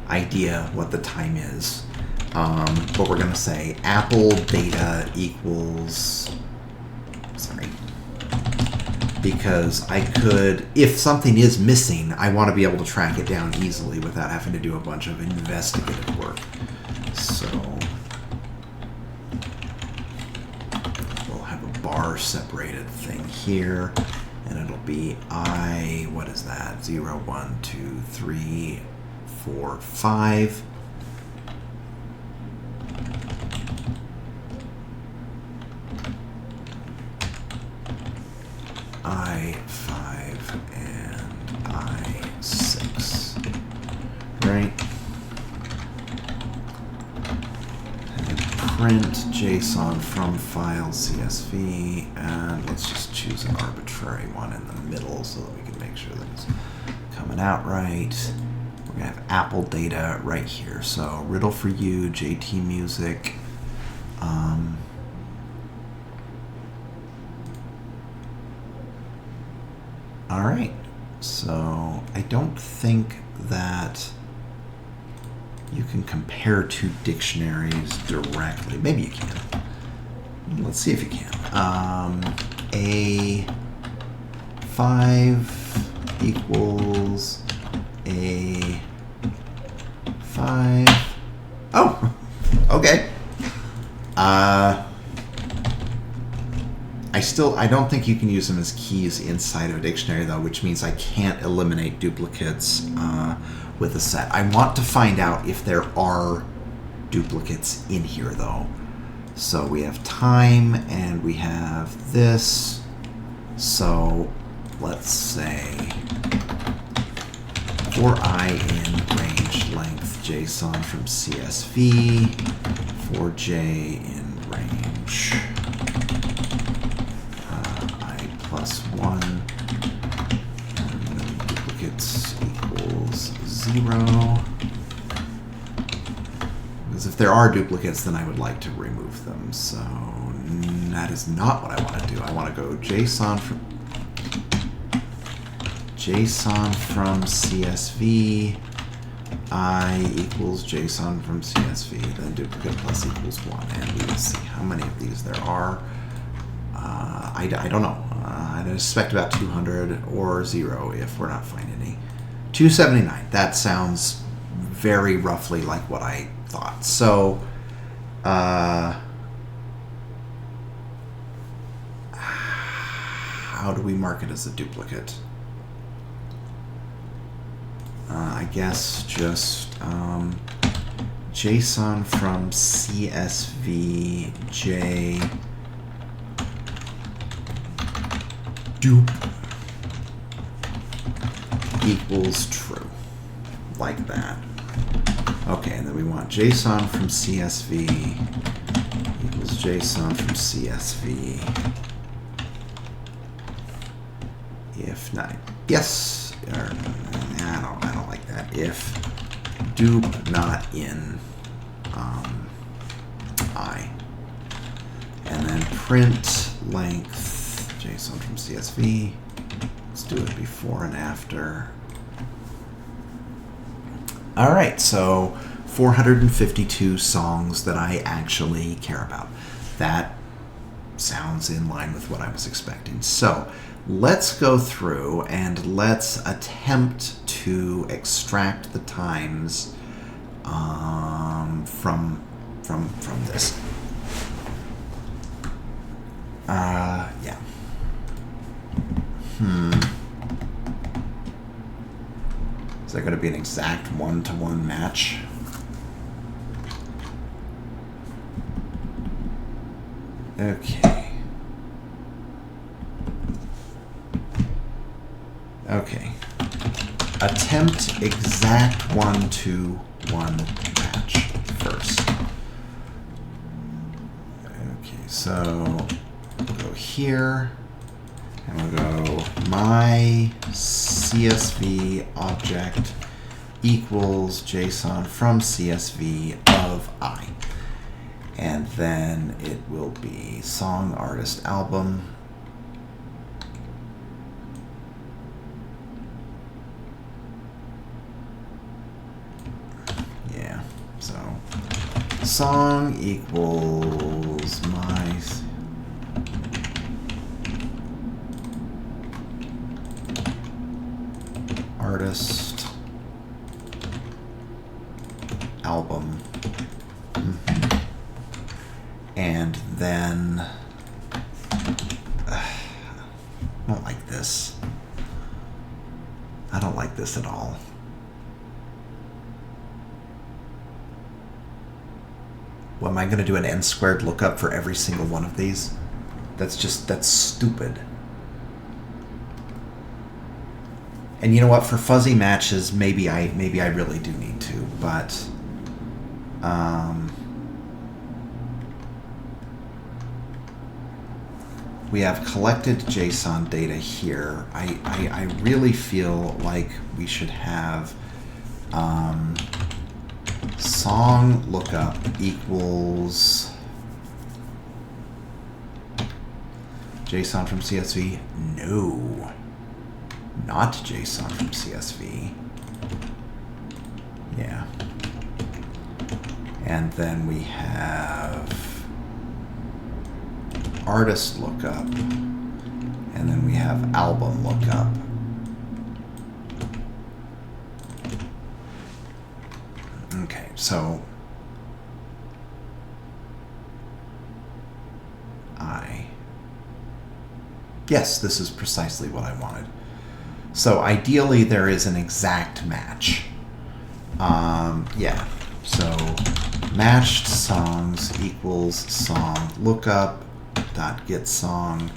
idea what the time is, but we're gonna say Apple data equals. Sorry. Because I could, if something is missing, I want to be able to track it down easily without having to do a bunch of investigative work. So we'll have a bar separated thing here, and it'll be what is that? 0, 1, 2, 3, 4, 5. I5 and I6, right? And print JSON from file CSV, and let's just choose an arbitrary one in the middle so that we can make sure that it's coming out right. We're gonna have Apple data right here. So riddle for you, JT music. All right, so I don't think that you can compare two dictionaries directly. Maybe you can. Let's see if you can. A5 equals A5. Oh, okay. I don't think you can use them as keys inside of a dictionary, though, which means I can't eliminate duplicates with a set. I want to find out if there are duplicates in here, though. So we have time and we have this. So let's say for I in range length JSON from CSV, for J in range I plus 1, and then duplicates equals 0. Because if there are duplicates, then I would like to remove them. So that is not what I want to do. I want to go JSON from CSV, I equals JSON from CSV, then duplicate plus equals 1. And we will see how many of these there are. I don't know. I suspect about 200 or 0 if we're not finding any. 279. That sounds very roughly like what I thought. So, how do we mark it as a duplicate? I guess just JSON from CSV J dupe equals true, like that. Okay, and then we want JSON from CSV equals JSON from CSV. If not, yes, or I don't like that. If dupe not in I, and then print length JSON from CSV. Let's do it before and after. All right, so 452 songs that I actually care about. That sounds in line with what I was expecting. So let's go through and let's attempt to extract the times from this. Yeah. Is there going to be an exact one-to-one match? Okay. Okay. Attempt exact one-to-one match first. Okay, so we'll go here, and we'll go my CSV object equals JSON from CSV of I. And then it will be song, artist, album. Yeah, so song equals my artist, album. And then I don't like this. I don't like this at all. What, am I going to do an n squared lookup for every single one of these? That's stupid. And you know what? For fuzzy matches, maybe I really do need to, but we have collected JSON data here. I really feel like we should have song lookup equals JSON from CSV. No, not JSON from CSV. Yeah. And then we have artist lookup, and then we have album lookup. Okay, so yes, this is precisely what I wanted. So ideally there is an exact match. Yeah, So matched songs equals song lookup dot get song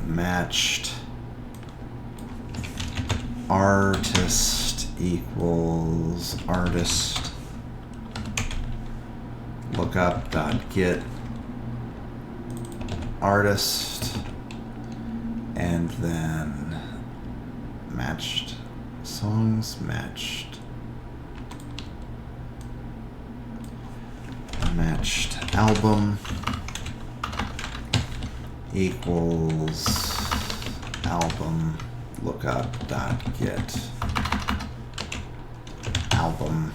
matched artist equals artist lookup dot get artist, and then matched songs matched album equals album lookup dot get album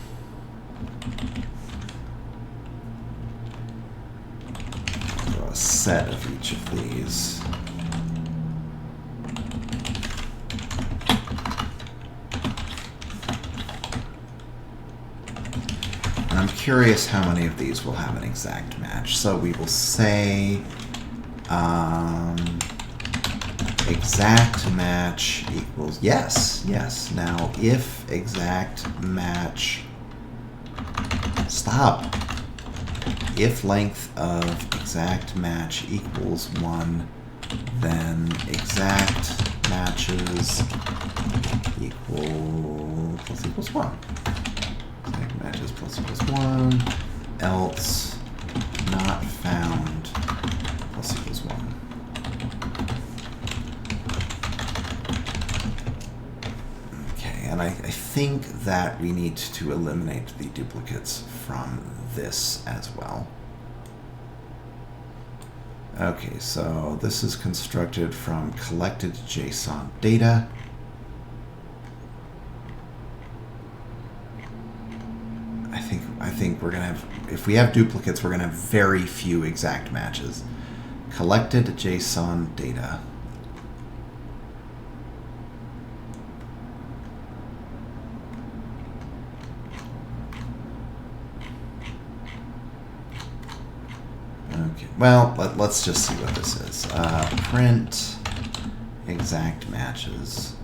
so a set of each of these. And I'm curious how many of these will have an exact match. So we will say exact match equals, yes. Now, if exact match, stop. If length of exact match equals 1, then exact matches equals 1. Exact matches equals 1, else not found equals 1. And I think that we need to eliminate the duplicates from this as well. Okay, so this is constructed from collected JSON data. I think we're gonna have, if we have duplicates, we're gonna have very few exact matches. Collected JSON data. Okay, well, let's just see what this is. Print exact matches.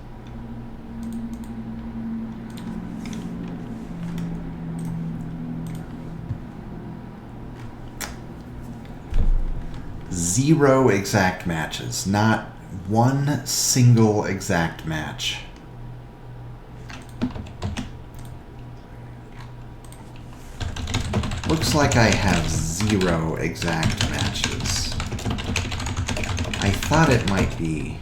Zero exact matches, not one single exact match. Looks like I have 0 exact matches. I thought it might be.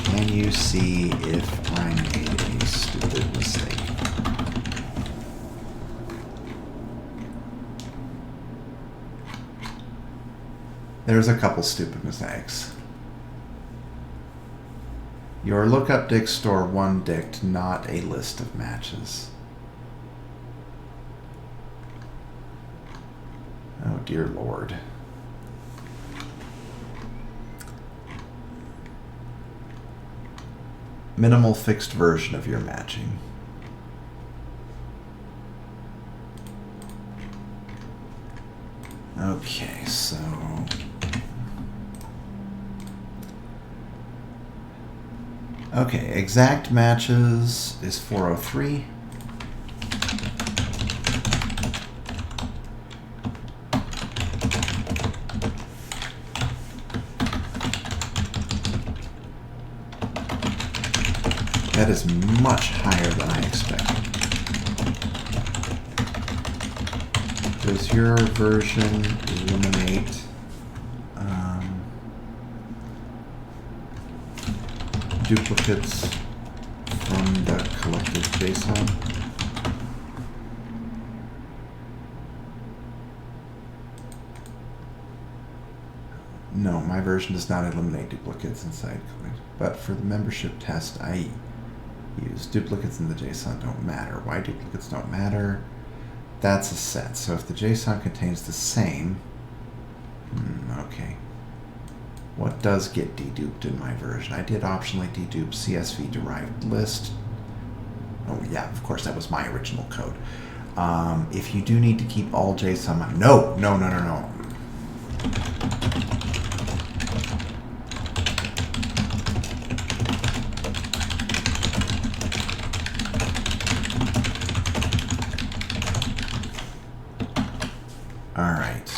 Can you see if I made a stupid mistake? There's a couple stupid mistakes. Your lookup dict store one dict, not a list of matches. Oh dear Lord. Minimal fixed version of your matching. Okay, so okay, exact matches is 403. That is much higher than I expected. Does your version eliminate duplicates from the collected JSON? No, my version does not eliminate duplicates inside collected. But for the membership test, I use duplicates in the JSON don't matter. Why duplicates don't matter? That's a set. So if the JSON contains the same, okay. What does get deduped in my version? I did optionally dedupe CSV derived list. Oh yeah, of course that was my original code. If you do need to keep all JSON, no. All right.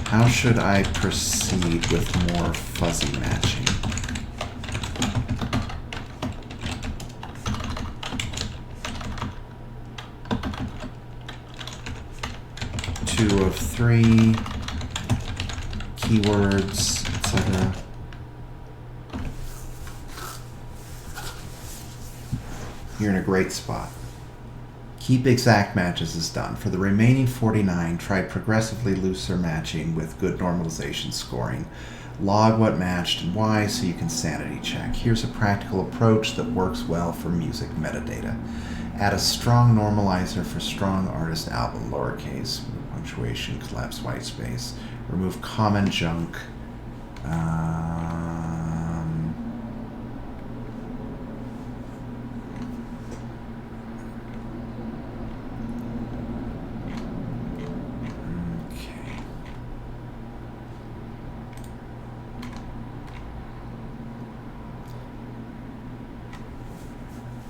How should I proceed with more fuzzy matching? Two of three, keywords, etc. You're in a great spot. Keep exact matches as done. For the remaining 49, try progressively looser matching with good normalization scoring. Log what matched and why so you can sanity check. Here's a practical approach that works well for music metadata. Add a strong normalizer for strong artist album, lowercase, punctuation, collapse white space. Remove common junk.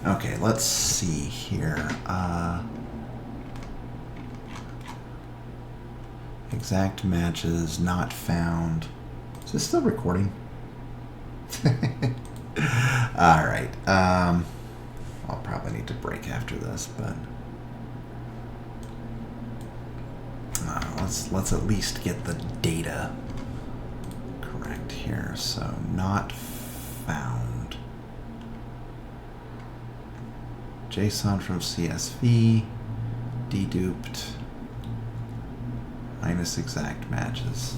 Okay, let's see here. Exact matches not found. Is this still recording? All right. I'll probably need to break after this, but let's at least get the data correct here. So not found. JSON from CSV, deduped, minus exact matches.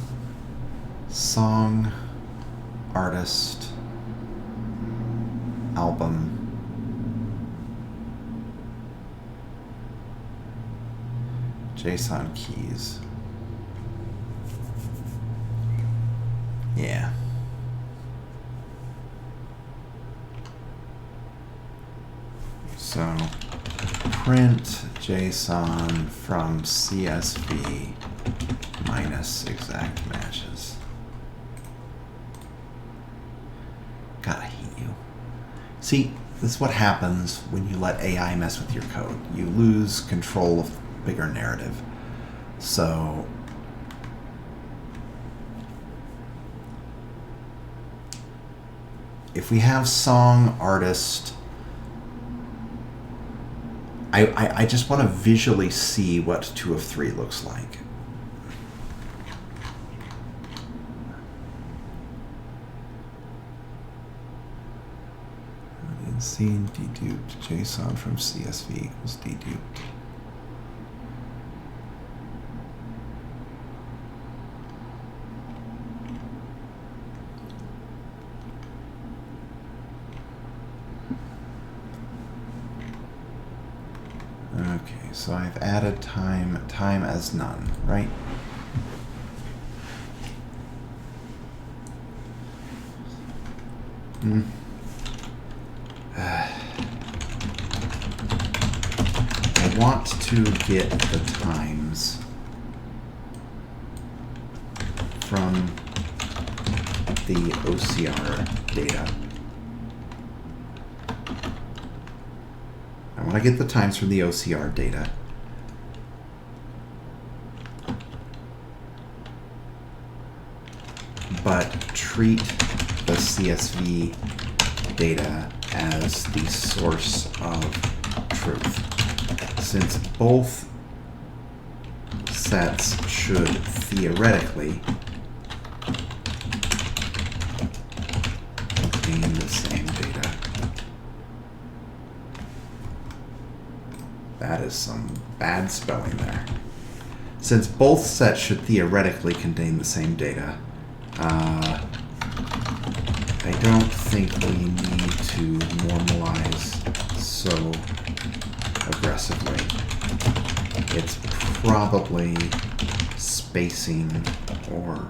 Song, artist, album, JSON keys. Yeah. So print JSON from CSV minus exact matches. God, I hate you. See, this is what happens when you let AI mess with your code. You lose control of the bigger narrative. So if we have song, artist, I just want to visually see what 2 of 3 looks like. Scene deduped JSON from CSV equals deduped. Okay, so I've added time as none, right? I want to get the times from the OCR data. I want to get the times from the OCR data. But treat the CSV data as the source of truth. Since both sets should theoretically contain the same data. That is some bad spelling there. Since both sets should theoretically contain the same data, I don't think we need to normalize so aggressively. It's probably spacing or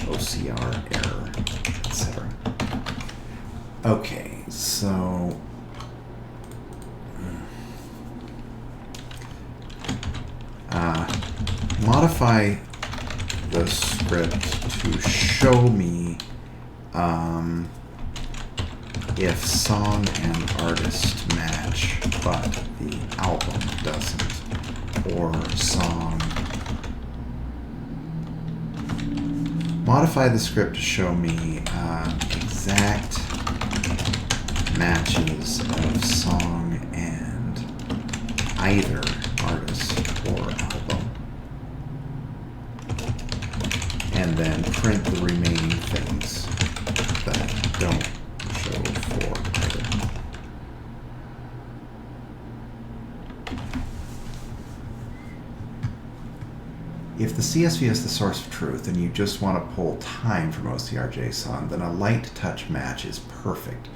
OCR error, etc. Okay, so modify the script to show me if song and artist match, but the album doesn't. or song. Modify the script to show me exact matches of song and either artist or album. And then print the remaining things that don't show for either. If the CSV is the source of truth and you just want to pull time from OCR.json, then a light touch match is perfect.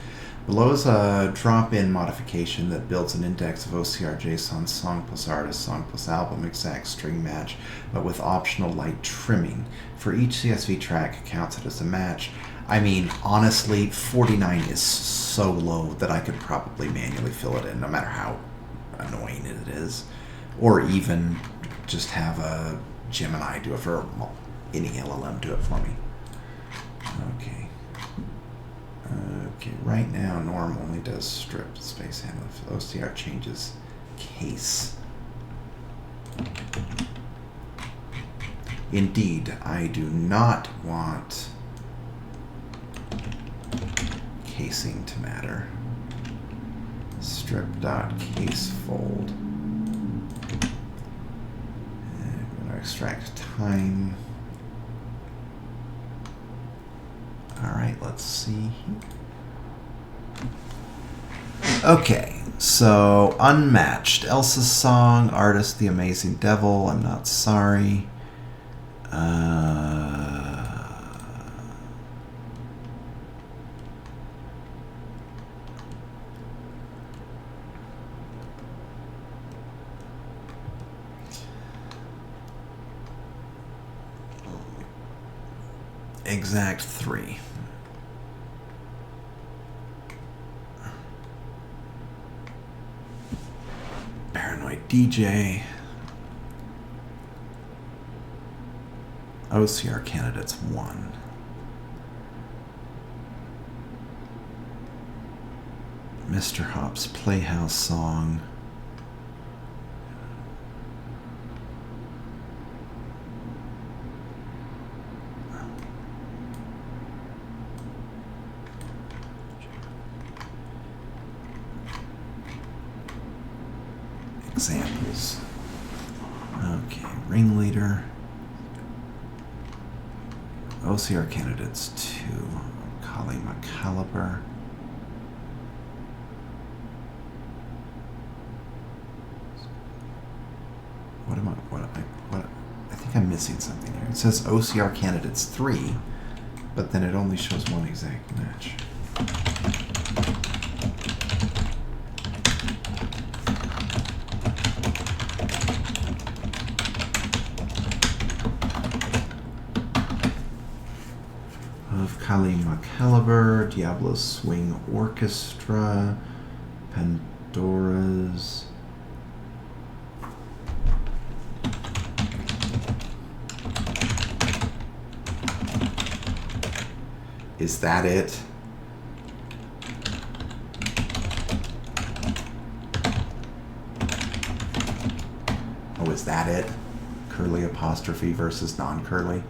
Below is a drop-in modification that builds an index of OCR.json song plus artist, song plus album exact string match, but with optional light trimming. For each CSV track, it counts it as a match. I mean, honestly, 49 is so low that I could probably manually fill it in, no matter how annoying it is. Or even just have a Gemini do it for, well, any LLM do it for me. Okay. Okay, right now Norm only does stripped space handling. For OCR changes case. Indeed, I do not want casing to matter. Strip.casefold. I'm going to extract time. Alright, let's see. Okay, so unmatched. Elsa's song, artist, The Amazing Devil, I'm Not Sorry. Exact 3. Paranoid DJ. OCR candidates 1. Mr. Hop's Playhouse song. Examples. Okay, ringleader. OCR candidates 2. Colleen McCaliber. I think I'm missing something here. It says OCR candidates 3, but then it only shows one exact match. Of Colleen McCaliber, Diablo's Swing Orchestra, Pandora's. Is that it? Oh, is that it? Curly apostrophe versus non-curly?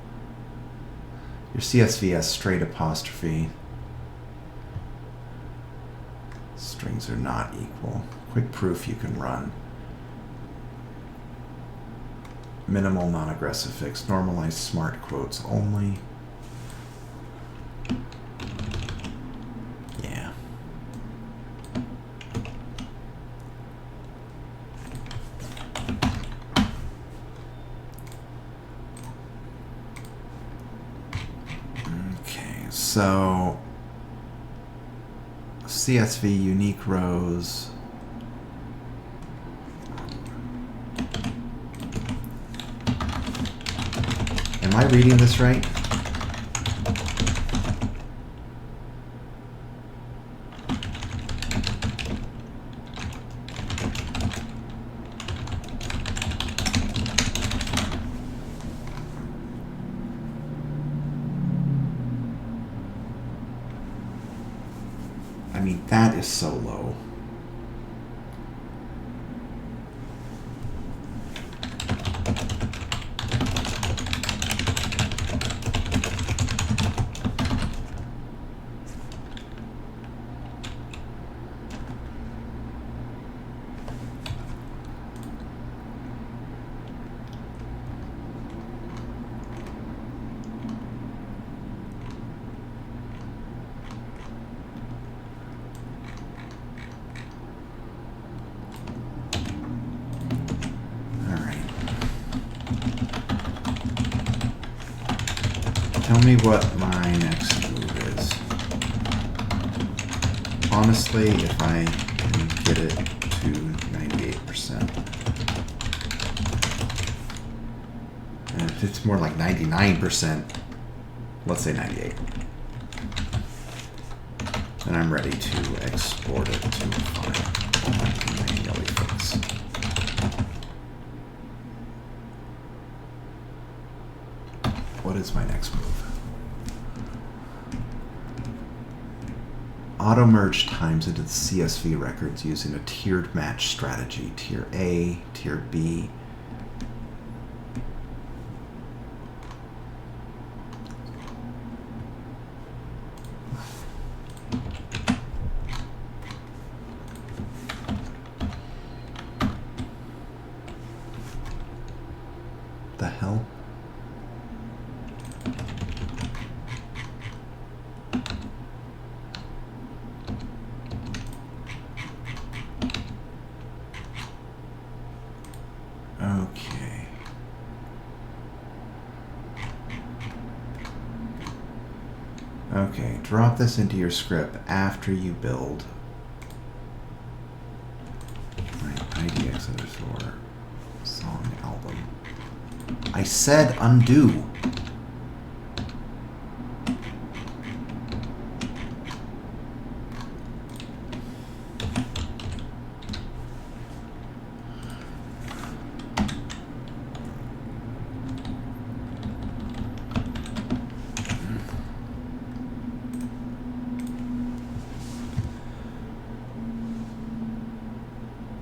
Your CSV has straight apostrophe. Strings are not equal. Quick proof you can run. Minimal non-aggressive fix. Normalized smart quotes only. Yeah. Okay, so CSV unique rows. Am I reading this right? I mean, that is so low. Tell me what my next move is. Honestly, if I can get it to 98%. And if it's more like 99%, let's say 98. Then I'm ready to export it to a file I can manually fix. What is my next move? Auto-merge times into the CSV records using a tiered match strategy. Tier A, Tier B. The hell? Okay. Okay, drop this into your script after you build my IDX_song album. I said undo.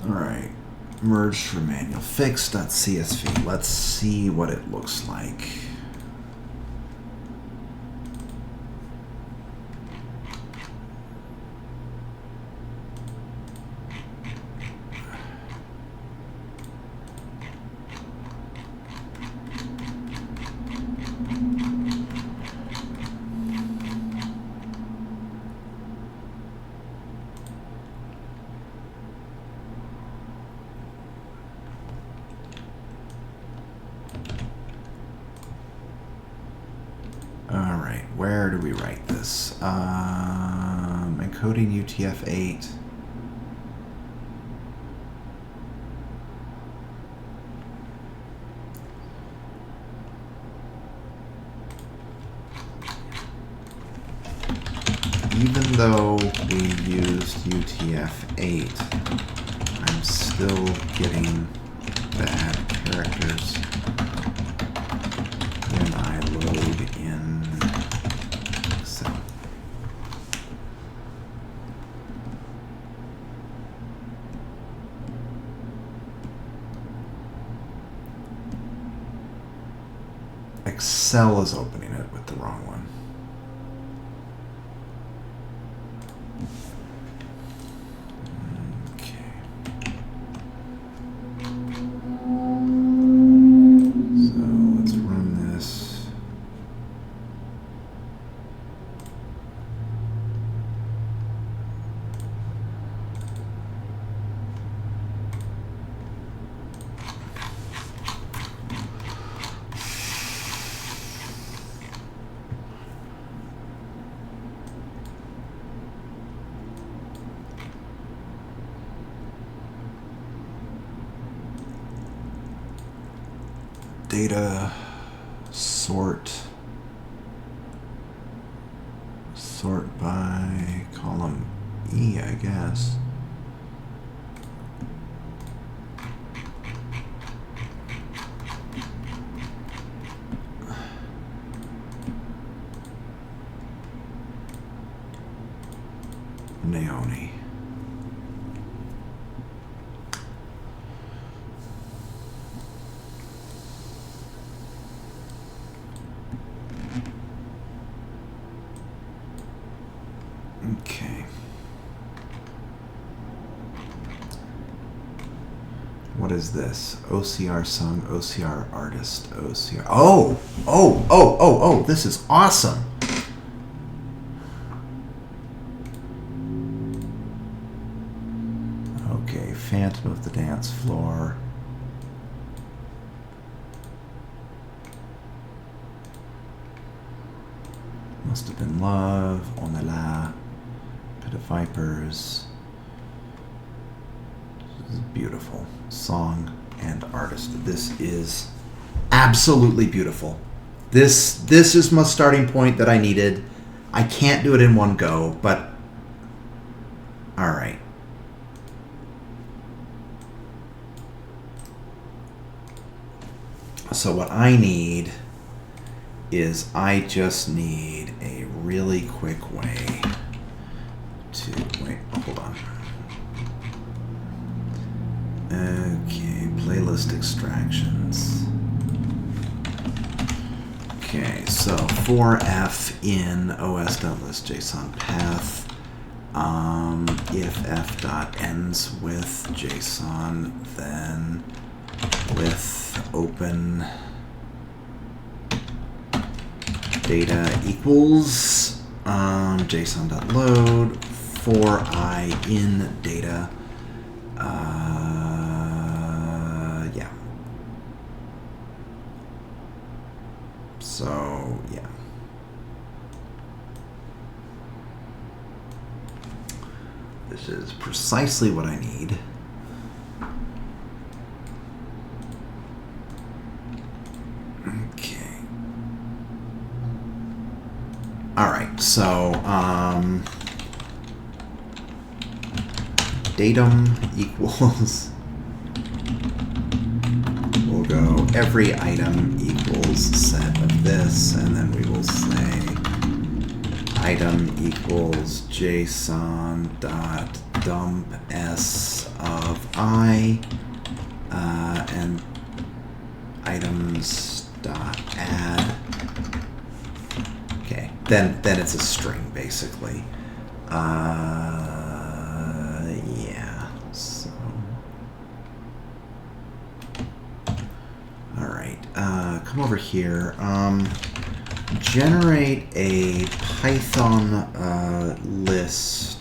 Alright, merge from manual fix.csv. Let's see what it looks like. Alright, where do we write this? Encoding UTF-8. Even though we used UTF-8, I'm still getting bad characters when I load in Excel. Excel is opening it with the wrong one. Data sort by column E, I guess. Naomi. Okay. What is this? OCR song, OCR artist, OCR. Oh, this is awesome. Okay, Phantom of the Dance Floor. Must have been love. On the la. Pit of vipers. This is beautiful. Song and artist. This is absolutely beautiful. This is my starting point that I needed. I can't do it in one go, but all right. So what I need is I just need a really quick way to wait. Hold on. Okay, playlist extractions. Okay, so for f in os.list.json path, if f dot ends with JSON, then with open data equals JSON.load for I in data. Yeah. So, yeah. This is precisely what I need. Okay. All right, so datum equals, we'll go every item equals set of this, and then we will say item equals JSON dot dump s of I, and items dot add. Okay, then it's a string basically. Yeah. So, all right. Come over here. Generate a Python list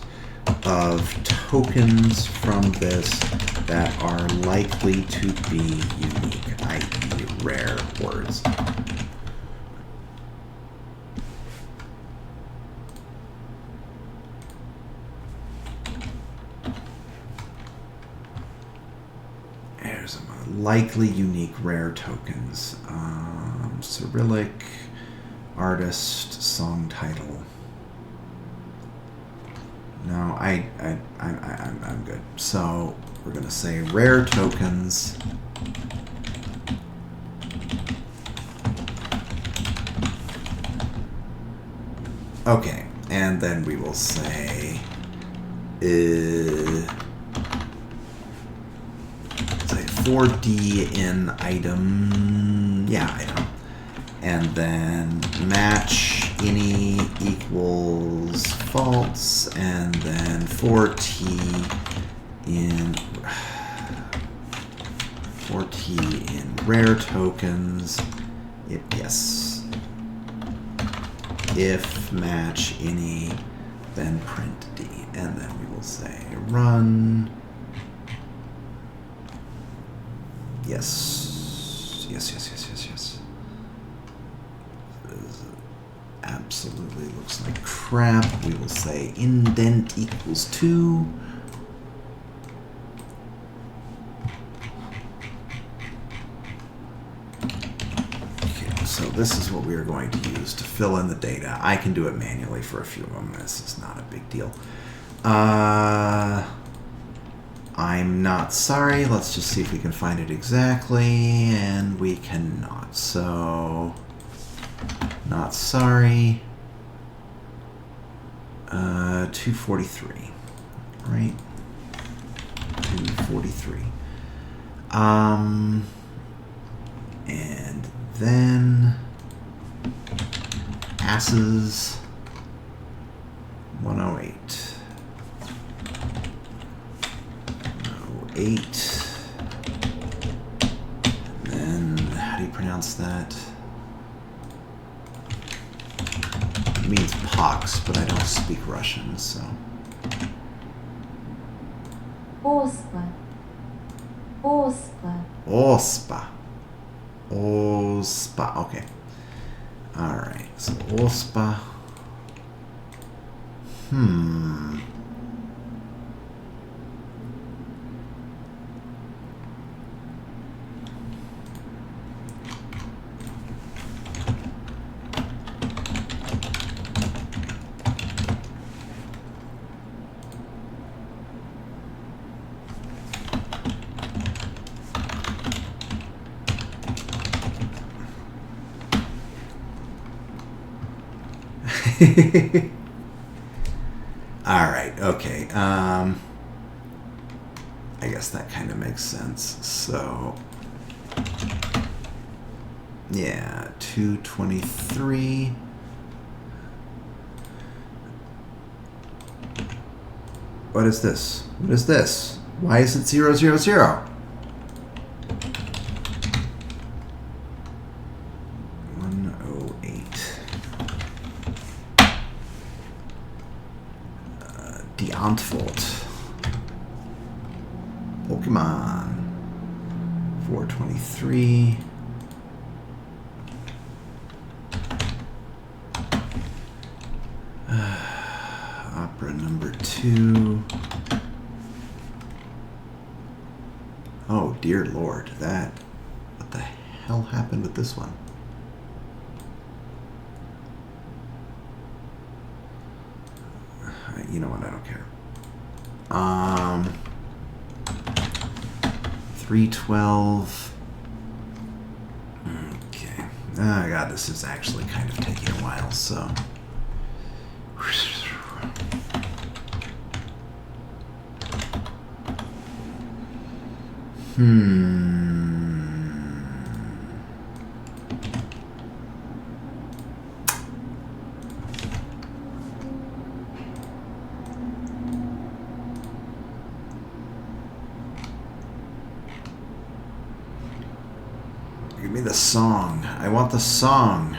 of tokens from this that are likely to be unique, i.e., rare words. There's some likely unique rare tokens. Cyrillic, artist, song title. No, I'm good. So we're gonna say rare tokens. Okay, and then we will say say 4D in item, yeah, item, and then match any equals false, and then 4T in rare tokens. Yes. If match any, then print D, and then we will say run. Yes. This absolutely looks like crap. We will say indent equals 2. Okay, so this is what we are going to use to fill in the data. I can do it manually for a few of them. This is not a big deal. I'm not sorry. Let's just see if we can find it exactly, and we cannot. So, not sorry. 243, right? 243. And then asses 108. 8. And then, how do you pronounce that? It means pox, but I don't speak Russian, so. Ospa. Ospa. Okay. Alright, so Ospa. Hmm. All right. Okay. I guess that kind of makes sense. So, yeah, 223. What is this? What is this? Why is it 000? 108. Deontfold. Pokemon. 423. Opera number 2. Oh, dear Lord. What the hell happened with this one? You know what? I don't care. 312. Okay. Oh, God, this is actually kind of taking a while, so. Give me the song. I want the song.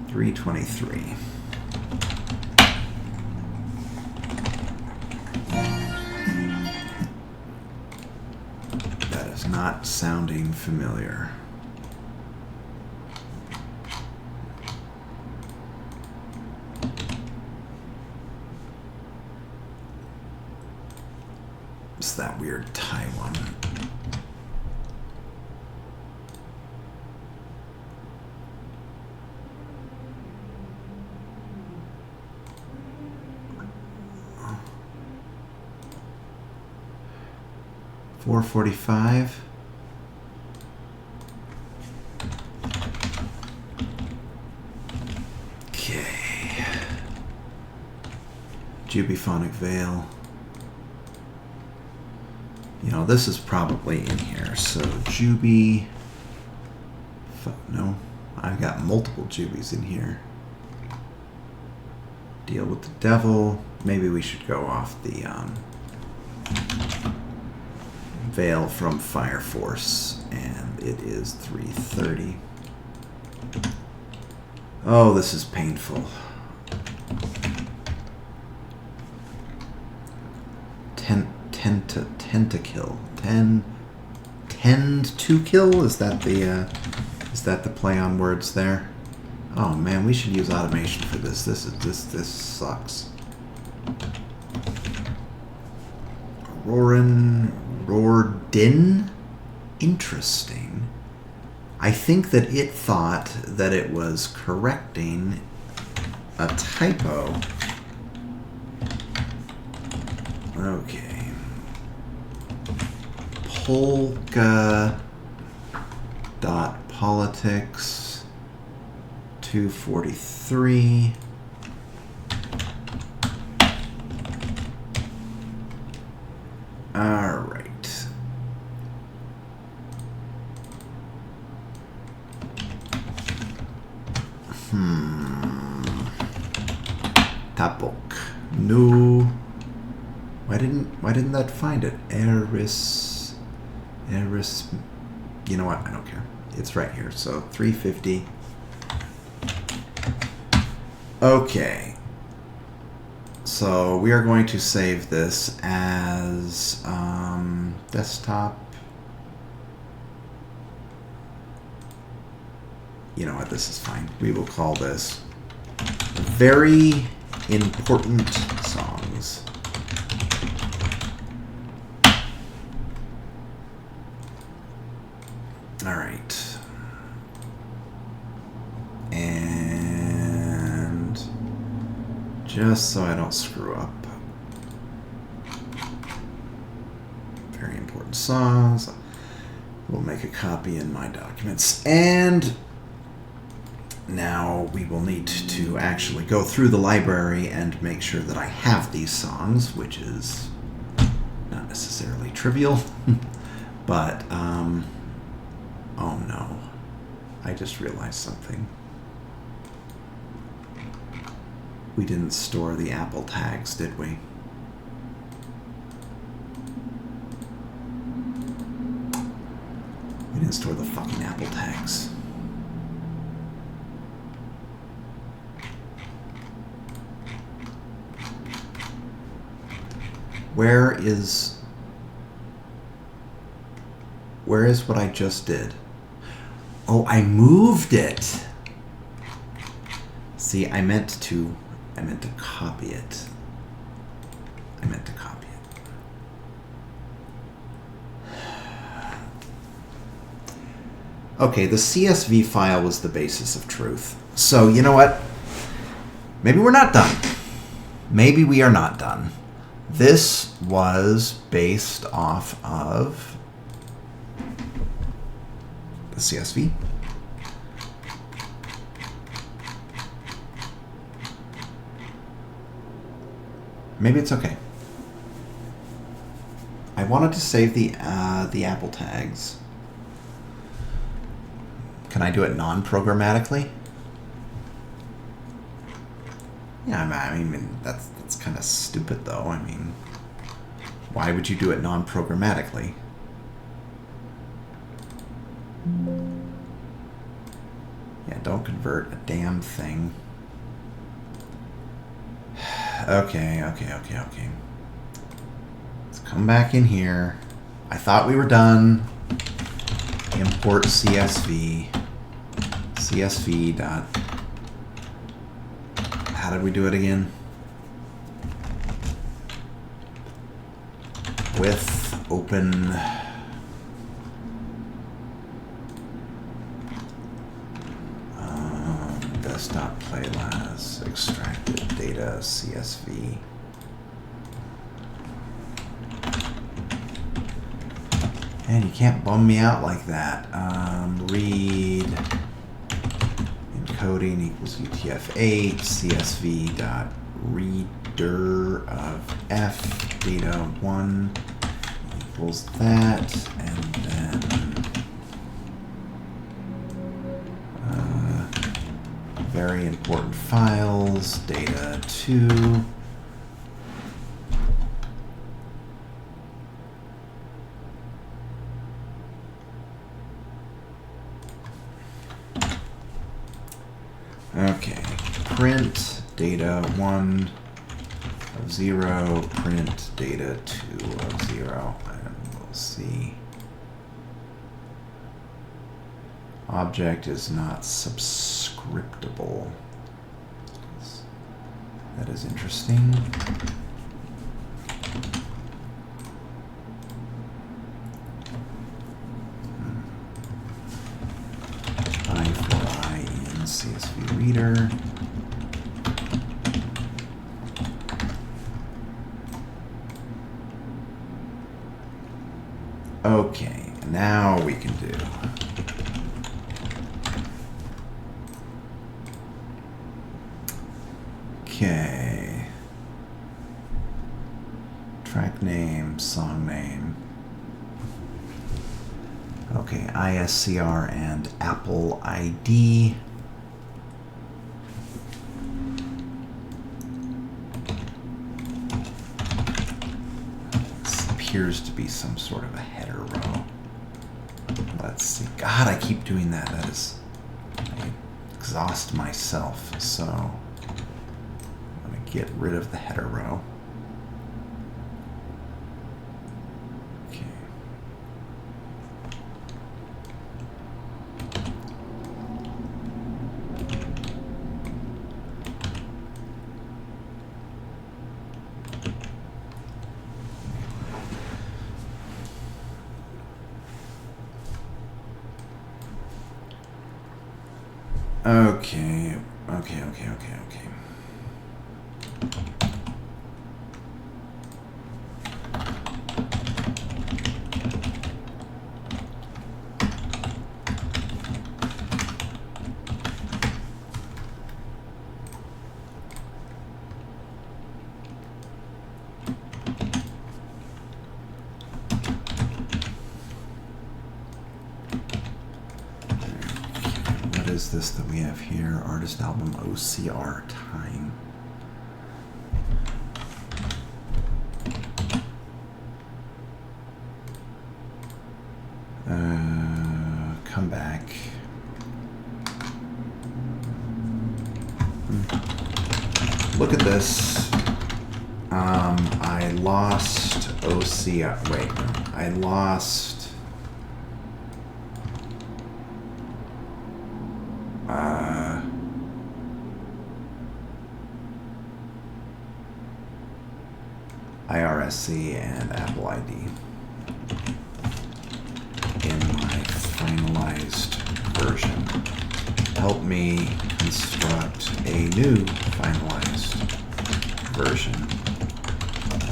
$323. That is not sounding familiar. It's that weird Thai one. $445. Okay. Jubiphonic Veil. You know, this is probably in here. So Juby. No, I've got multiple Jubies in here. Deal with the Devil. Maybe we should go off the Veil from Fire Force, and it is 330. Oh, this is painful. Tend to kill. Tend to kill? Is that the play on words there? Oh man, we should use automation for this. This sucks. Rordin? Interesting. I think that it thought that it was correcting a typo. Okay. Polka dot politics 243. All right. Tapok. No. Why didn't that find it? Eris. You know what? I don't care. It's right here. So 350. Okay. So we are going to save this as desktop. you know what, this is fine. We will call this very important songs. All right. And just so I don't screw up, very important songs. We'll make a copy in my documents. And now we will need to actually go through the library and make sure that I have these songs, which is not necessarily trivial. But, oh no. I just realized something. We didn't store the Apple tags, did we? We didn't store the fucking Apple tags. Where is what I just did? Oh, I moved it. See, I meant to copy it. I meant to copy it. Okay, the CSV file was the basis of truth. So, you know what? Maybe we're not done. Maybe we are not done. This was based off of the CSV. Maybe it's okay. I wanted to save the Apple tags. Can I do it non-programmatically? Yeah, I mean that's kind of stupid though. I mean, why would you do it non-programmatically? Yeah, don't convert a damn thing. Okay. Let's come back in here. I thought we were done. Import CSV. CSV dot. How did we do it again? With open. Desktop playlist, extracted data, CSV. And you can't bum me out like that. Read encoding equals UTF-8, CSV dot reader of F data 1 equals that, and then very important files, data 2. Okay, print data 1 of 0, print data 2 of 0, and we'll see. Object is not subscriptable. That is interesting. I for I in CSV reader. Okay, now we can do. Okay. Track name, song name. Okay, ISCR and Apple ID. This appears to be some sort of a header row. Let's see. God, I keep doing that. I exhaust myself, so get rid of the header row. Okay. Okay. What is this that we have here? Artist album OCR time. Come back. Look at this. I lost OCR. Wait, no. I lost. IRSC and Apple ID in my finalized version. Help me construct a new finalized version.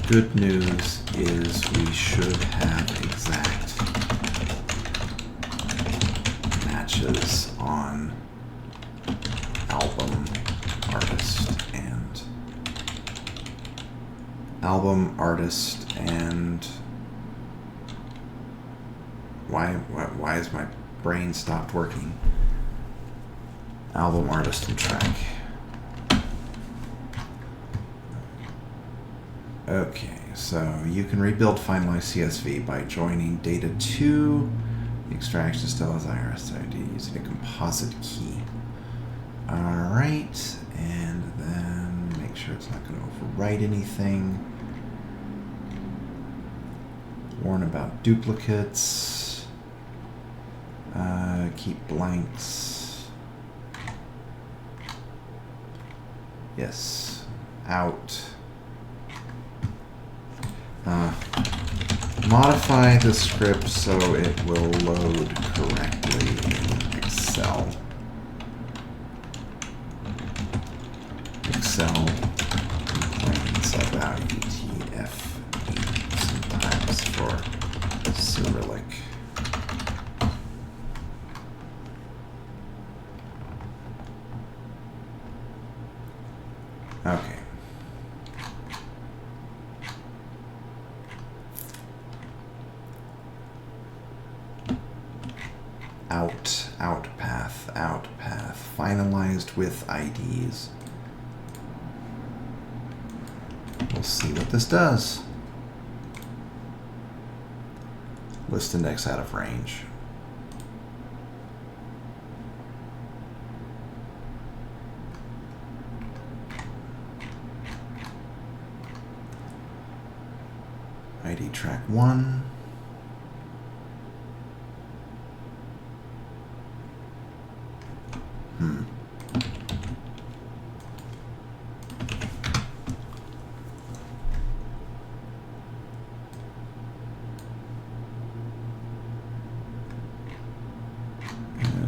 Good news is we should have exact matches on album, artist, and why is my brain stopped working? Album, artist, and track. Okay, so you can rebuild finalized CSV by joining data to the extraction still as IRS ID using a composite key. Alright, and then make sure it's not going to overwrite anything. Warn about duplicates. Keep blanks. Yes. Out. Modify the script so it will load correctly in Excel. Excel complains about UTF-8 sometimes for Cyrillic. Okay. Out path, finalized with IDs. We'll see what this does. List index out of range. ID track 1.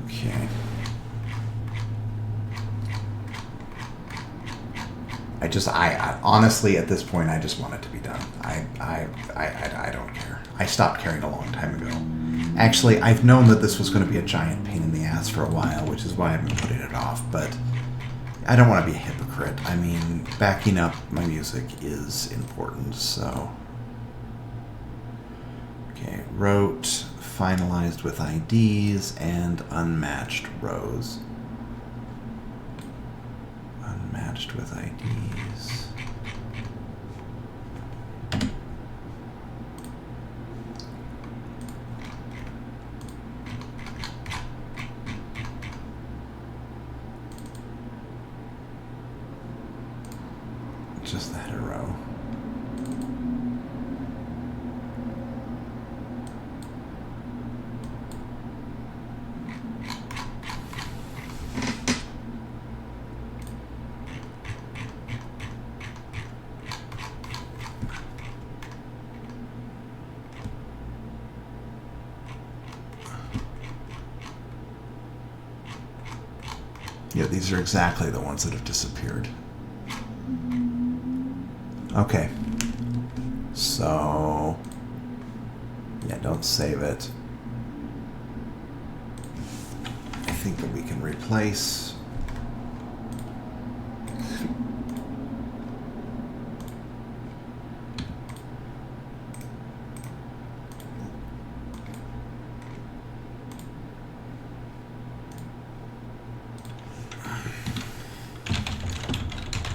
Okay. I honestly, at this point, I just want it to be done. I don't care. I stopped caring a long time ago. Actually, I've known that this was going to be a giant pain in the ass for a while, which is why I've been putting it off, but I don't want to be a hypocrite. I mean, backing up my music is important, so... Okay, wrote, finalized with IDs, and unmatched rows. Unmatched with IDs. Just that a row. Yeah, these are exactly the ones that have disappeared. Okay. So, yeah, don't save it. I think that we can replace.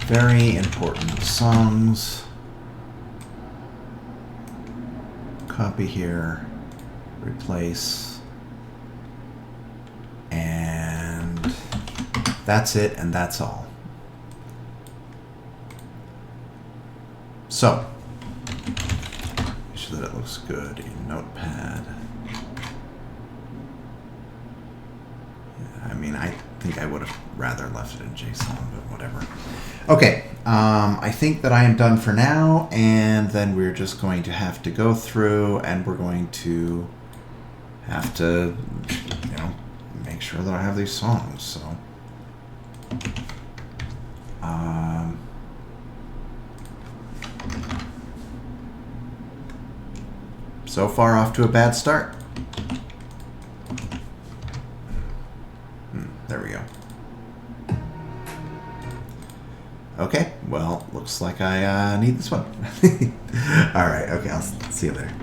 Very important songs. Copy here. Replace. And that's it, and that's all. So, make sure that it looks good in Notepad. I mean, I think I would have rather left it in JSON, but whatever. Okay, I think that I am done for now, and then we're just going to have to go through, and we're going to have to, make sure that I have these songs. So far off to a bad start. There we go. Okay, well, looks like I need this one. All right, okay, I'll see you later.